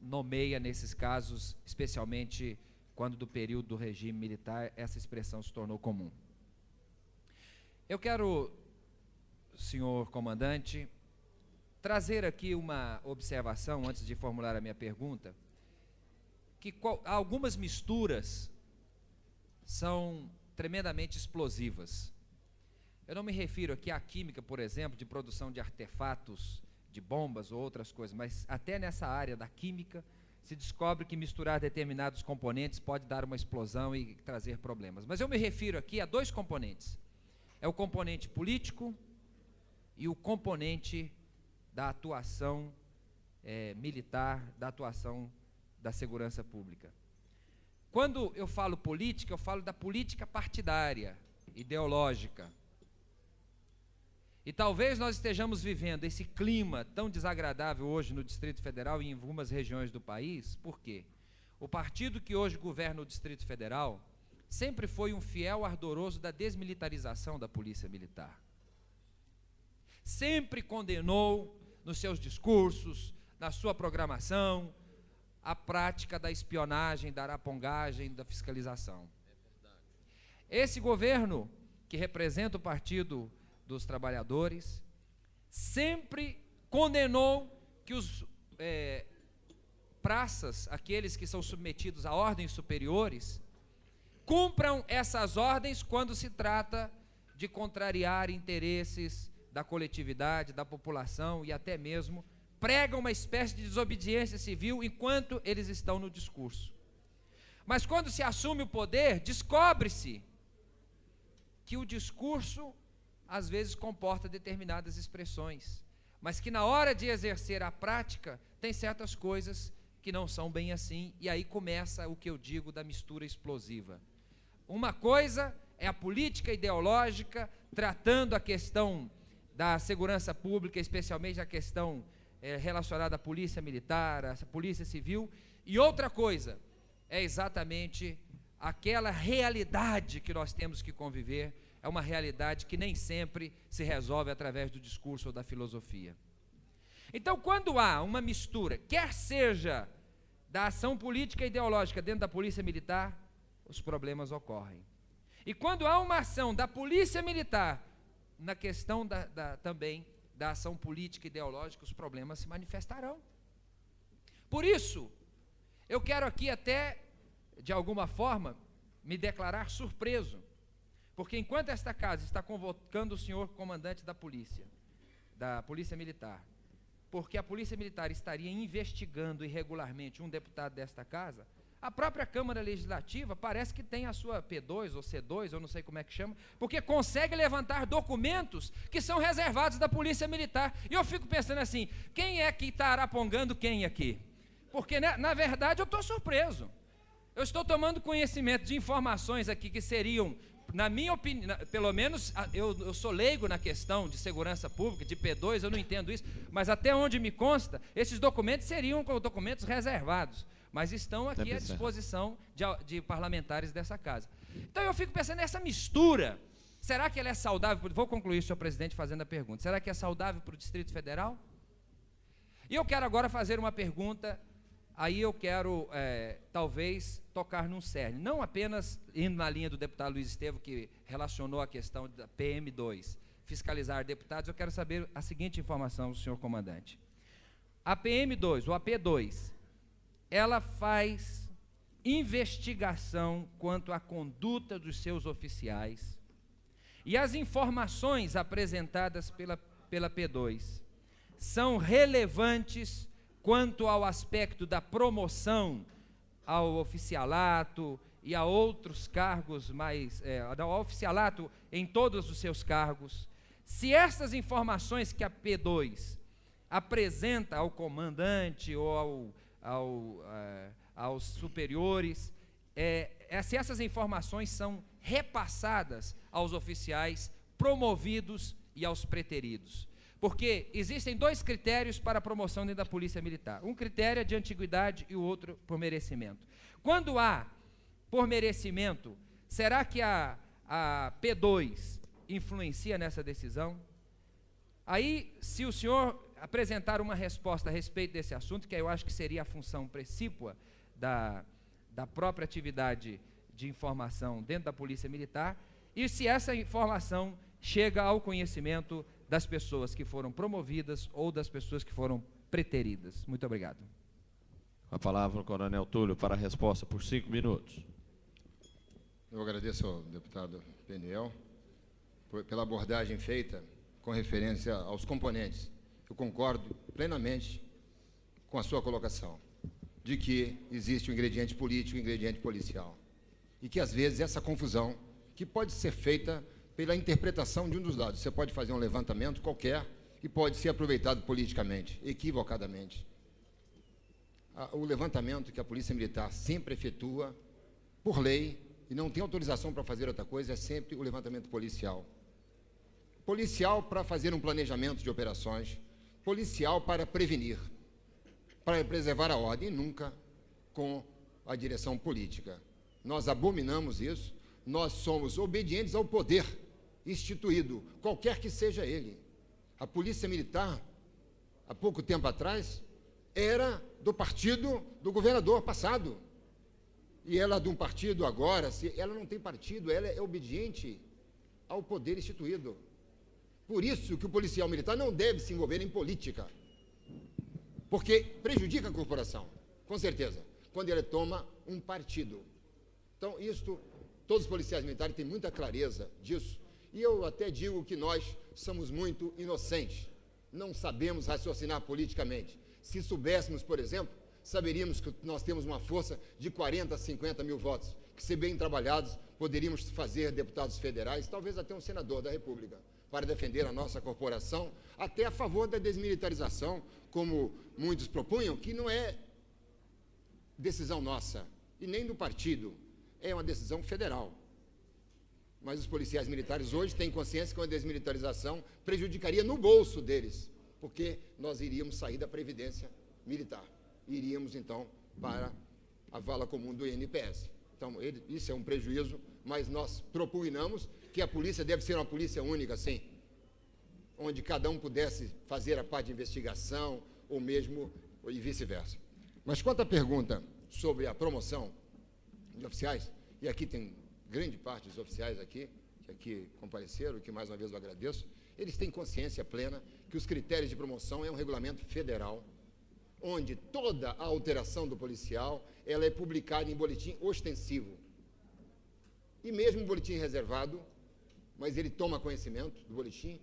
nomeia nesses casos, especialmente quando do período do regime militar essa expressão se tornou comum. Eu quero, senhor comandante, trazer aqui uma observação, antes de formular a minha pergunta, que algumas misturas são tremendamente explosivas. Eu não me refiro aqui à química, por exemplo, de produção de artefatos, de bombas ou outras coisas, mas até nessa área da química se descobre que misturar determinados componentes pode dar uma explosão e trazer problemas. Mas eu me refiro aqui a dois componentes. É o componente político e o componente da atuação militar, da atuação da segurança pública. Quando eu falo política, eu falo da política partidária, ideológica. E talvez nós estejamos vivendo esse clima tão desagradável hoje no Distrito Federal e em algumas regiões do país. Por quê? O partido que hoje governa o Distrito Federal sempre foi um fiel ardoroso da desmilitarização da Polícia Militar. Sempre condenou, nos seus discursos, na sua programação, a prática da espionagem, da arapongagem, da fiscalização. Esse governo, que representa o Partido dos Trabalhadores, sempre condenou que os praças, aqueles que são submetidos a ordens superiores, cumpram essas ordens quando se trata de contrariar interesses da coletividade, da população e até mesmo pregam uma espécie de desobediência civil enquanto eles estão no discurso. Mas quando se assume o poder, descobre-se que o discurso às vezes comporta determinadas expressões, mas que na hora de exercer a prática tem certas coisas que não são bem assim, e aí começa o que eu digo da mistura explosiva. Uma coisa é a política ideológica tratando a questão da segurança pública, especialmente a questão relacionada à polícia militar, à polícia civil, e outra coisa é exatamente aquela realidade que nós temos que conviver, é uma realidade que nem sempre se resolve através do discurso ou da filosofia. Então, quando há uma mistura, quer seja da ação política e ideológica dentro da Polícia Militar, os problemas ocorrem. E quando há uma ação da Polícia Militar na questão também da ação política e ideológica, os problemas se manifestarão. Por isso, eu quero aqui até, de alguma forma, me declarar surpreso, porque enquanto esta casa está convocando o senhor comandante da Polícia Militar, porque a Polícia Militar estaria investigando irregularmente um deputado desta casa, a própria Câmara Legislativa parece que tem a sua P2 ou C2, eu não sei como é que chama, porque consegue levantar documentos que são reservados da Polícia Militar. E eu fico pensando assim, quem é que está arapongando quem aqui? Porque, na verdade, eu estou surpreso. Eu estou tomando conhecimento de informações aqui que seriam, na minha opinião, pelo menos eu sou leigo na questão de segurança pública, de P2, eu não entendo isso, mas até onde me consta, esses documentos seriam documentos reservados, mas estão aqui à disposição de parlamentares dessa casa. Então eu fico pensando nessa mistura, será que ela é saudável? Vou concluir, senhor presidente, fazendo a pergunta, será que é saudável para o Distrito Federal? E eu quero agora fazer uma pergunta. Aí eu quero, talvez, tocar num cerne, não apenas indo na linha do deputado Luiz Estevam, que relacionou a questão da PM2, fiscalizar deputados, eu quero saber a seguinte informação, senhor comandante. A PM2, ou a P2, ela faz investigação quanto à conduta dos seus oficiais, e as informações apresentadas pela P2 são relevantes quanto ao aspecto da promoção ao oficialato e a outros cargos ao oficialato em todos os seus cargos. Se essas informações que a P2 apresenta ao comandante ou aos superiores, se essas informações são repassadas aos oficiais promovidos e aos preteridos. Porque existem dois critérios para a promoção dentro da Polícia Militar. Um critério é de antiguidade e o outro por merecimento. Quando há por merecimento, será que a P2 influencia nessa decisão? Aí, se o senhor apresentar uma resposta a respeito desse assunto, que eu acho que seria a função precípua da própria atividade de informação dentro da Polícia Militar, e se essa informação chega ao conhecimento das pessoas que foram promovidas ou das pessoas que foram preteridas. Muito obrigado. A palavra ao coronel Túlio para a resposta por 5 minutos. Eu agradeço ao deputado Peniel pela abordagem feita com referência aos componentes. Eu concordo plenamente com a sua colocação, de que existe um ingrediente político e um ingrediente policial. E que, às vezes, essa confusão, que pode ser feita pela interpretação de um dos lados. Você pode fazer um levantamento qualquer e pode ser aproveitado politicamente, equivocadamente. O levantamento que a Polícia Militar sempre efetua, por lei, e não tem autorização para fazer outra coisa, é sempre o levantamento policial. Policial para fazer um planejamento de operações, policial para prevenir, para preservar a ordem, e nunca com a direção política. Nós abominamos isso, nós somos obedientes ao poder instituído, qualquer que seja ele. A Polícia Militar, há pouco tempo atrás, era do partido do governador passado. E ela de um partido agora, ela não tem partido, ela é obediente ao poder instituído. Por isso que o policial militar não deve se envolver em política, porque prejudica a corporação, com certeza, quando ele toma um partido. Então, todos os policiais militares têm muita clareza disso. E eu até digo que nós somos muito inocentes, não sabemos raciocinar politicamente. Se soubéssemos, por exemplo, saberíamos que nós temos uma força de 40 a 50 mil votos, que, se bem trabalhados, poderíamos fazer deputados federais, talvez até um senador da República, para defender a nossa corporação, até a favor da desmilitarização, como muitos propunham, que não é decisão nossa, e nem do partido, é uma decisão federal. Mas os policiais militares hoje têm consciência que uma desmilitarização prejudicaria no bolso deles, porque nós iríamos sair da Previdência Militar, iríamos então para a vala comum do INPS. Então, isso é um prejuízo, mas nós propugnamos que a polícia deve ser uma polícia única, sim, onde cada um pudesse fazer a parte de investigação, ou mesmo, e vice-versa. Mas quanto à pergunta sobre a promoção de oficiais, e aqui tem grande parte dos oficiais aqui, que aqui compareceram, que mais uma vez eu agradeço, eles têm consciência plena que os critérios de promoção é um regulamento federal, onde toda a alteração do policial, ela é publicada em boletim ostensivo. E mesmo boletim reservado, mas ele toma conhecimento do boletim,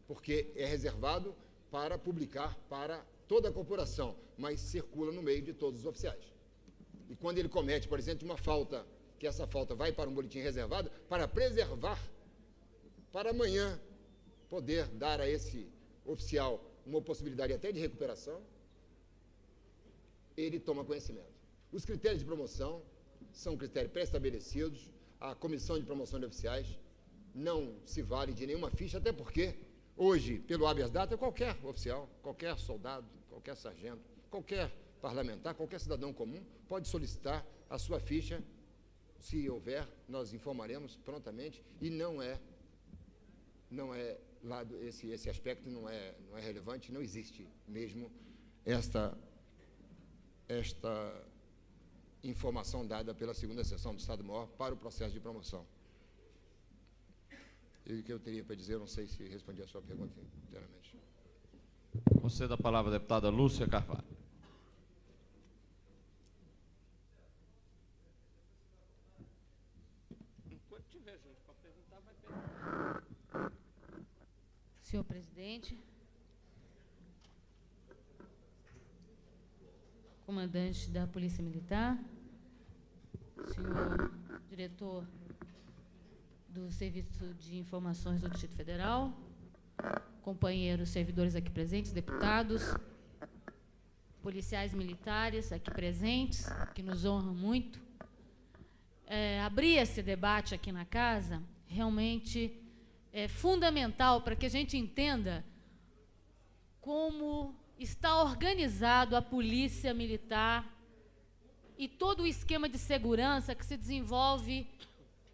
porque é reservado para publicar para toda a corporação, mas circula no meio de todos os oficiais. E quando ele comete, por exemplo, uma falta, que essa falta vai para um boletim reservado, para preservar, para amanhã poder dar a esse oficial uma possibilidade até de recuperação, ele toma conhecimento. Os critérios de promoção são critérios pré-estabelecidos, a comissão de promoção de oficiais não se vale de nenhuma ficha, até porque hoje, pelo habeas data, qualquer oficial, qualquer soldado, qualquer sargento, qualquer parlamentar, qualquer cidadão comum pode solicitar a sua ficha. Se houver, nós informaremos prontamente, e não é lá esse aspecto não é relevante, não existe mesmo esta informação dada pela segunda seção do Estado-Maior para o processo de promoção. E o que eu teria para dizer, eu não sei se respondi a sua pergunta inteiramente. Conceda a palavra à deputada Lúcia Carvalho. Enquanto tiver gente para perguntar, vai perguntar. Senhor presidente, comandante da Polícia Militar, senhor diretor do Serviço de Informações do Distrito Federal, companheiros servidores aqui presentes, deputados, policiais militares aqui presentes, que nos honram muito. Abrir esse debate aqui na casa realmente é fundamental para que a gente entenda como está organizado a Polícia Militar e todo o esquema de segurança que se desenvolve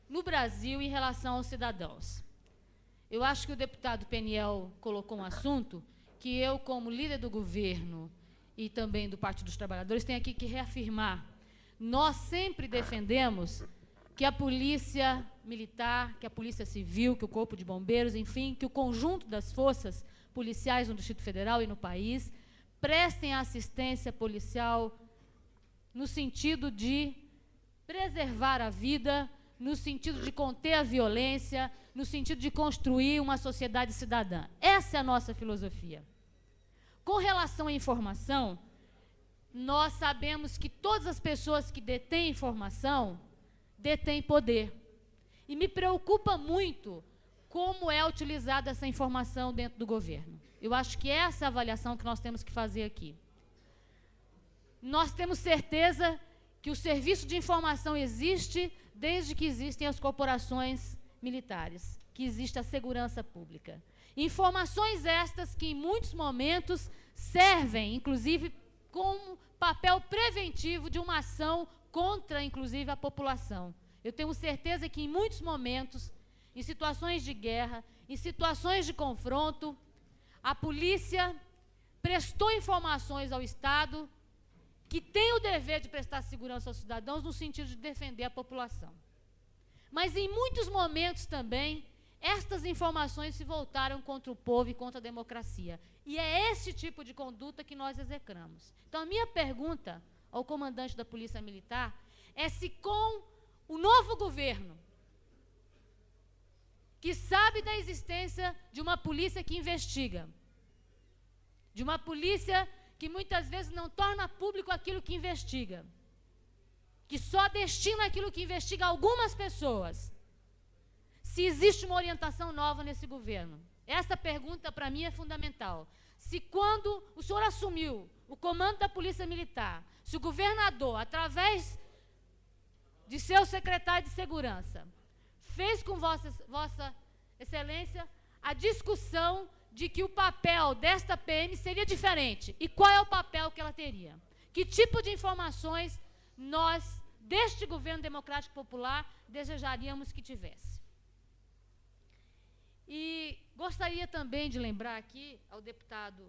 no Brasil em relação aos cidadãos. Eu acho que o deputado Peniel colocou um assunto que eu, como líder do governo e também do Partido dos Trabalhadores, tenho aqui que reafirmar. Nós sempre defendemos que a Polícia Militar, que a Polícia Civil, que o Corpo de Bombeiros, enfim, que o conjunto das forças policiais no Distrito Federal e no país prestem assistência policial no sentido de preservar a vida, no sentido de conter a violência, no sentido de construir uma sociedade cidadã. Essa é a nossa filosofia. Com relação à informação, nós sabemos que todas as pessoas que detêm informação detêm poder. E me preocupa muito como é utilizada essa informação dentro do governo. Eu acho que essa é a avaliação que nós temos que fazer aqui. Nós temos certeza que o serviço de informação existe desde que existem as corporações militares, que existe a segurança pública. Informações estas que, em muitos momentos, servem, inclusive, como papel preventivo de uma ação contra, inclusive, a população. Eu tenho certeza que, em muitos momentos, em situações de guerra, em situações de confronto, a polícia prestou informações ao Estado que tem o dever de prestar segurança aos cidadãos no sentido de defender a população. Mas, em muitos momentos também, estas informações se voltaram contra o povo e contra a democracia. E é esse tipo de conduta que nós execramos. Então, a minha pergunta ao comandante da Polícia Militar é se, com o novo governo, que sabe da existência de uma polícia que investiga, de uma polícia que muitas vezes não torna público aquilo que investiga, que só destina aquilo que investiga a algumas pessoas, se existe uma orientação nova nesse governo. Essa pergunta, para mim, é fundamental. Se, quando o senhor assumiu o comando da Polícia Militar, se o governador, através de seu secretário de Segurança, fez com Vossa Excelência a discussão de que o papel desta PM seria diferente. E qual é o papel que ela teria? Que tipo de informações nós, deste governo democrático popular, desejaríamos que tivesse? E gostaria também de lembrar aqui ao deputado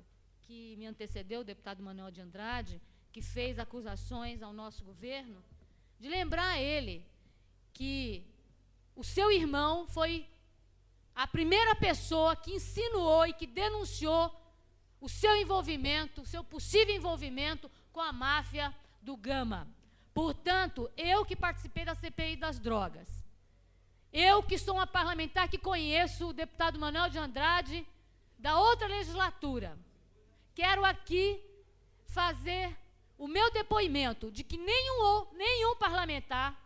que me antecedeu, o deputado Manuel de Andrade, que fez acusações ao nosso governo, de lembrar a ele que o seu irmão foi a primeira pessoa que insinuou e que denunciou o seu envolvimento, o seu possível envolvimento com a máfia do Gama. Portanto, eu que participei da CPI das drogas, eu que sou uma parlamentar que conheço o deputado Manuel de Andrade da outra legislatura, quero aqui fazer o meu depoimento de que nenhum parlamentar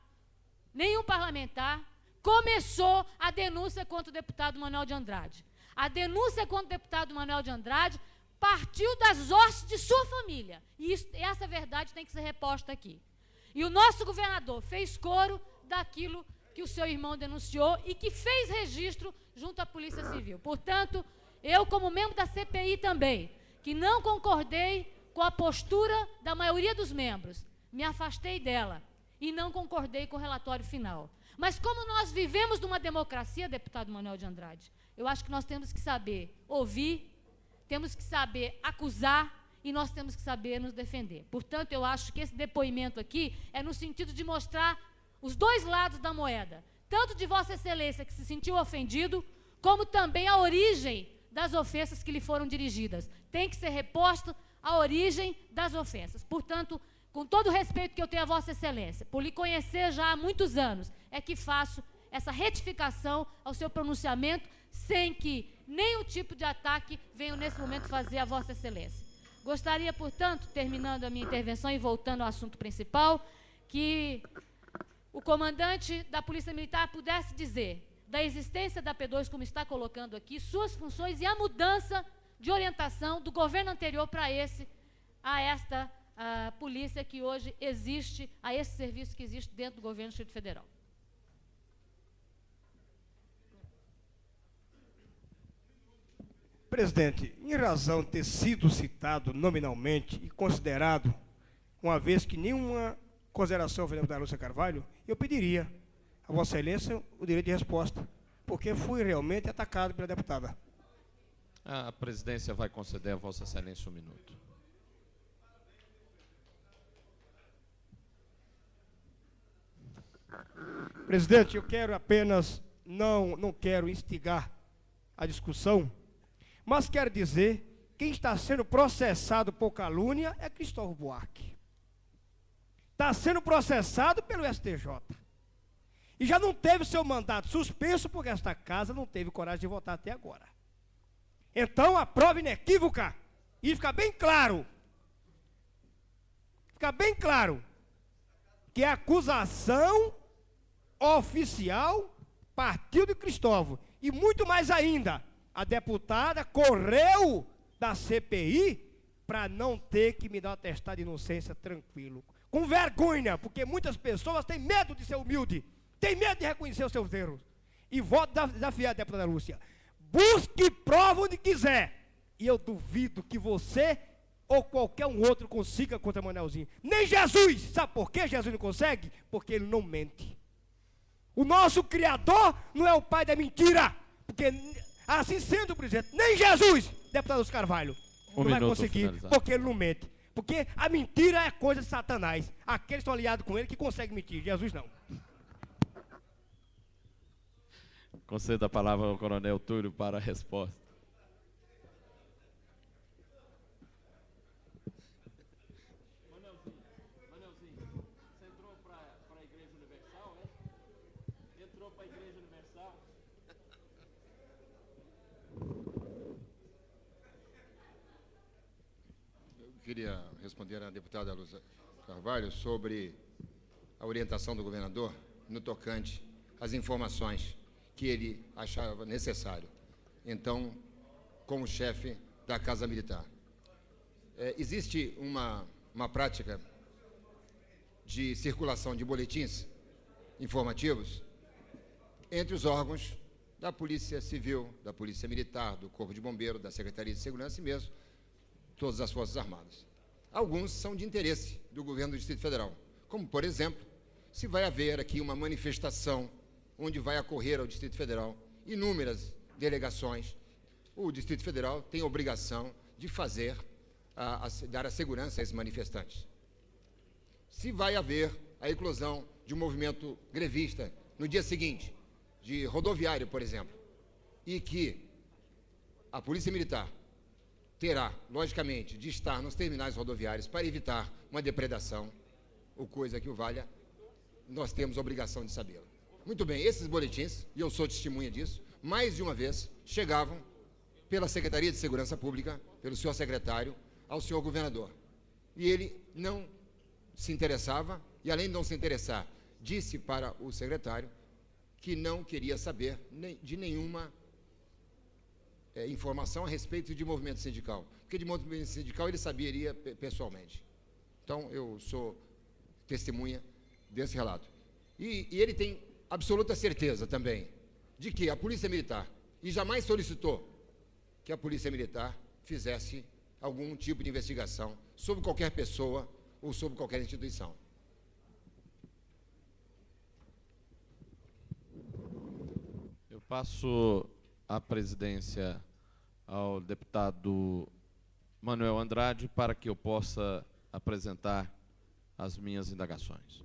começou a denúncia contra o deputado Manuel de Andrade. A denúncia contra o deputado Manuel de Andrade partiu das hostes de sua família. E essa verdade tem que ser reposta aqui. E o nosso governador fez coro daquilo que o seu irmão denunciou e que fez registro junto à Polícia Civil. Portanto, eu, como membro da CPI também, que não concordei com a postura da maioria dos membros, me afastei dela e não concordei com o relatório final. Mas como nós vivemos numa democracia, deputado Manuel de Andrade, eu acho que nós temos que saber ouvir, temos que saber acusar e nós temos que saber nos defender. Portanto, eu acho que esse depoimento aqui é no sentido de mostrar os dois lados da moeda, tanto de Vossa Excelência, que se sentiu ofendido, como também a origem das ofensas que lhe foram dirigidas. Tem que ser reposto a origem das ofensas. Portanto, com todo o respeito que eu tenho a Vossa Excelência, por lhe conhecer já há muitos anos, é que faço essa retificação ao seu pronunciamento, sem que nenhum tipo de ataque venha nesse momento fazer a Vossa Excelência. Gostaria, portanto, terminando a minha intervenção e voltando ao assunto principal, que o comandante da Polícia Militar pudesse dizer da existência da P2, como está colocando aqui, suas funções e a mudança de orientação do governo anterior para esta polícia que hoje existe, a esse serviço que existe dentro do governo do Distrito Federal. Presidente, em razão de ter sido citado nominalmente e considerado, uma vez que nenhuma consideração foi da Lúcia Carvalho, eu pediria a Vossa Excelência o direito de resposta, porque fui realmente atacado pela deputada. A presidência vai conceder a Vossa Excelência 1 minuto. Presidente, eu quero apenas, não quero instigar a discussão, mas quero dizer, quem está sendo processado por calúnia é Cristóvão Buarque. Está sendo processado pelo STJ. E já não teve seu mandato suspenso, porque esta casa não teve coragem de votar até agora. Então, a prova inequívoca, e fica bem claro, que a acusação oficial partiu de Cristóvão. E muito mais ainda, a deputada correu da CPI para não ter que me dar um atestado de inocência tranquilo. Com vergonha, porque muitas pessoas têm medo de ser humilde, têm medo de reconhecer os seus erros. E volto a desafiar a deputada Lúcia. Busque prova onde quiser. E eu duvido que você ou qualquer um outro consiga contra Manuelzinho. Nem Jesus. Sabe por que Jesus não consegue? Porque ele não mente. O nosso Criador não é o pai da mentira. Porque, assim sendo, presidente, nem Jesus, deputado Lúcio Carvalho, não vai conseguir, porque ele não mente. Porque a mentira é coisa de Satanás. Aqueles que estão aliados com ele que conseguem mentir. Jesus não. Concedo a palavra ao Coronel Túlio para a resposta. Manelzinho, você entrou para a Igreja Universal, é? Entrou para a Igreja Universal? Eu queria responder à deputada Lúcia Carvalho sobre a orientação do governador no tocante às informações que ele achava necessário, então, como chefe da Casa Militar. Existe uma prática de circulação de boletins informativos entre os órgãos da Polícia Civil, da Polícia Militar, do Corpo de Bombeiro, da Secretaria de Segurança e mesmo todas as Forças Armadas. Alguns são de interesse do governo do Distrito Federal, como, por exemplo, se vai haver aqui uma manifestação onde vai ocorrer ao Distrito Federal inúmeras delegações. O Distrito Federal tem a obrigação de dar a segurança a esses manifestantes. se vai haver a eclosão de um movimento grevista no dia seguinte, de rodoviário, por exemplo, e que a Polícia Militar terá, logicamente, de estar nos terminais rodoviários para evitar uma depredação, ou coisa que o valha, nós temos a obrigação de sabê-lo. Muito bem, esses boletins, e eu sou testemunha disso, mais de uma vez chegavam pela Secretaria de Segurança Pública, pelo senhor secretário, ao senhor governador. E ele não se interessava, e além de não se interessar, disse para o secretário que não queria saber de nenhuma informação a respeito de movimento sindical, porque de movimento sindical ele saberia pessoalmente. Então, eu sou testemunha desse relato. E ele tem absoluta certeza também de que a Polícia Militar, e jamais solicitou que a Polícia Militar fizesse algum tipo de investigação sobre qualquer pessoa ou sobre qualquer instituição. Eu passo a presidência ao deputado Manuel Andrade para que eu possa apresentar as minhas indagações.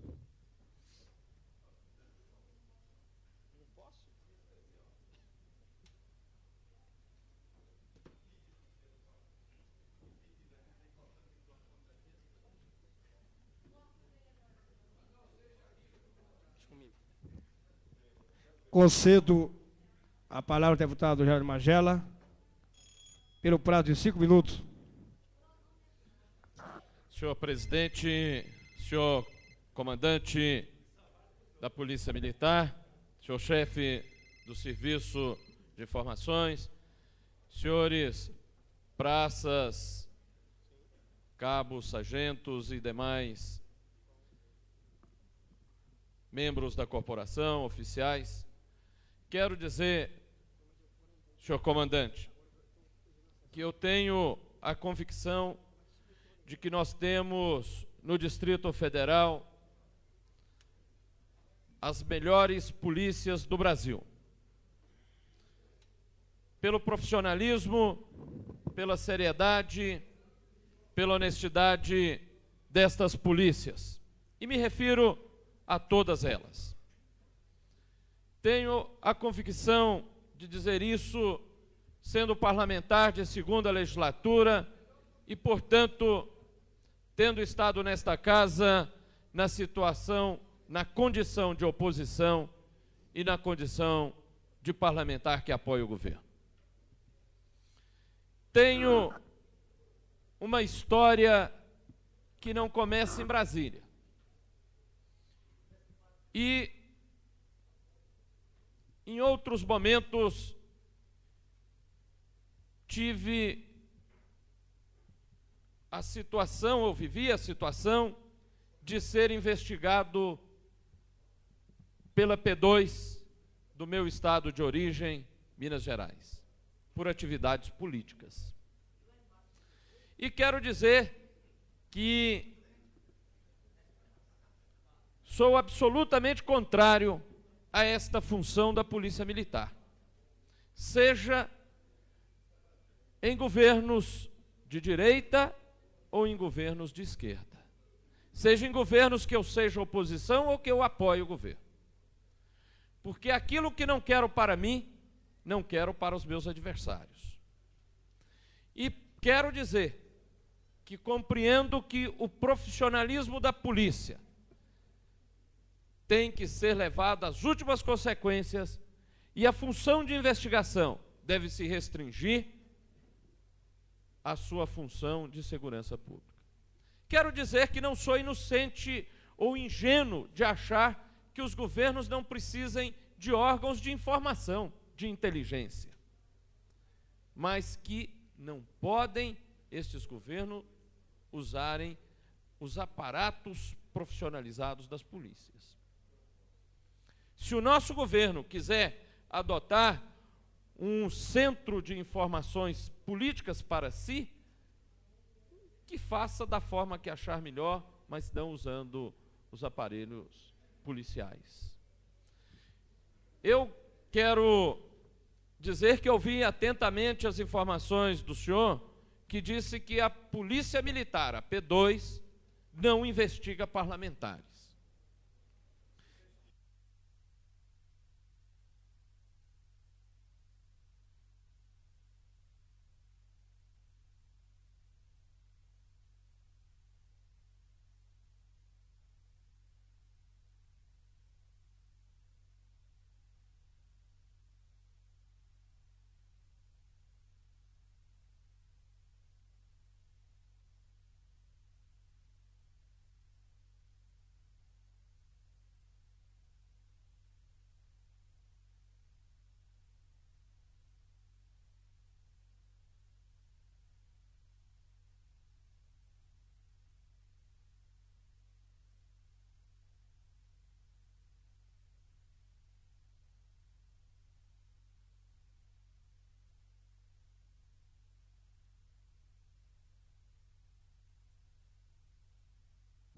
Concedo a palavra ao deputado Jair Magela, pelo prazo de 5 minutos. Senhor presidente, senhor comandante da Polícia Militar, senhor chefe do Serviço de Informações, senhores praças, cabos, sargentos e demais membros da corporação, oficiais, quero dizer, senhor comandante, que eu tenho a convicção de que nós temos no Distrito Federal as melhores polícias do Brasil. Pelo profissionalismo, pela seriedade, pela honestidade destas polícias. E me refiro a todas elas. Tenho a convicção de dizer isso sendo parlamentar de segunda legislatura e, portanto, tendo estado nesta casa na situação, na condição de oposição e na condição de parlamentar que apoia o governo. Tenho uma história que não começa em Brasília. E, em outros momentos, tive a situação, ou vivi a situação, de ser investigado pela P2 do meu estado de origem, Minas Gerais, por atividades políticas. E quero dizer que sou absolutamente contrário a esta função da Polícia Militar, seja em governos de direita ou em governos de esquerda, seja em governos que eu seja oposição ou que eu apoie o governo. Porque aquilo que não quero para mim, não quero para os meus adversários. E quero dizer que compreendo que o profissionalismo da polícia tem que ser levado às últimas consequências e a função de investigação deve se restringir à sua função de segurança pública. Quero dizer que não sou inocente ou ingênuo de achar que os governos não precisem de órgãos de informação, de inteligência, mas que não podem estes governos usarem os aparatos profissionalizados das polícias. Se o nosso governo quiser adotar um centro de informações políticas para si, que faça da forma que achar melhor, mas não usando os aparelhos policiais. Eu quero dizer que ouvi atentamente as informações do senhor, que disse que a Polícia Militar, a P2, não investiga parlamentares.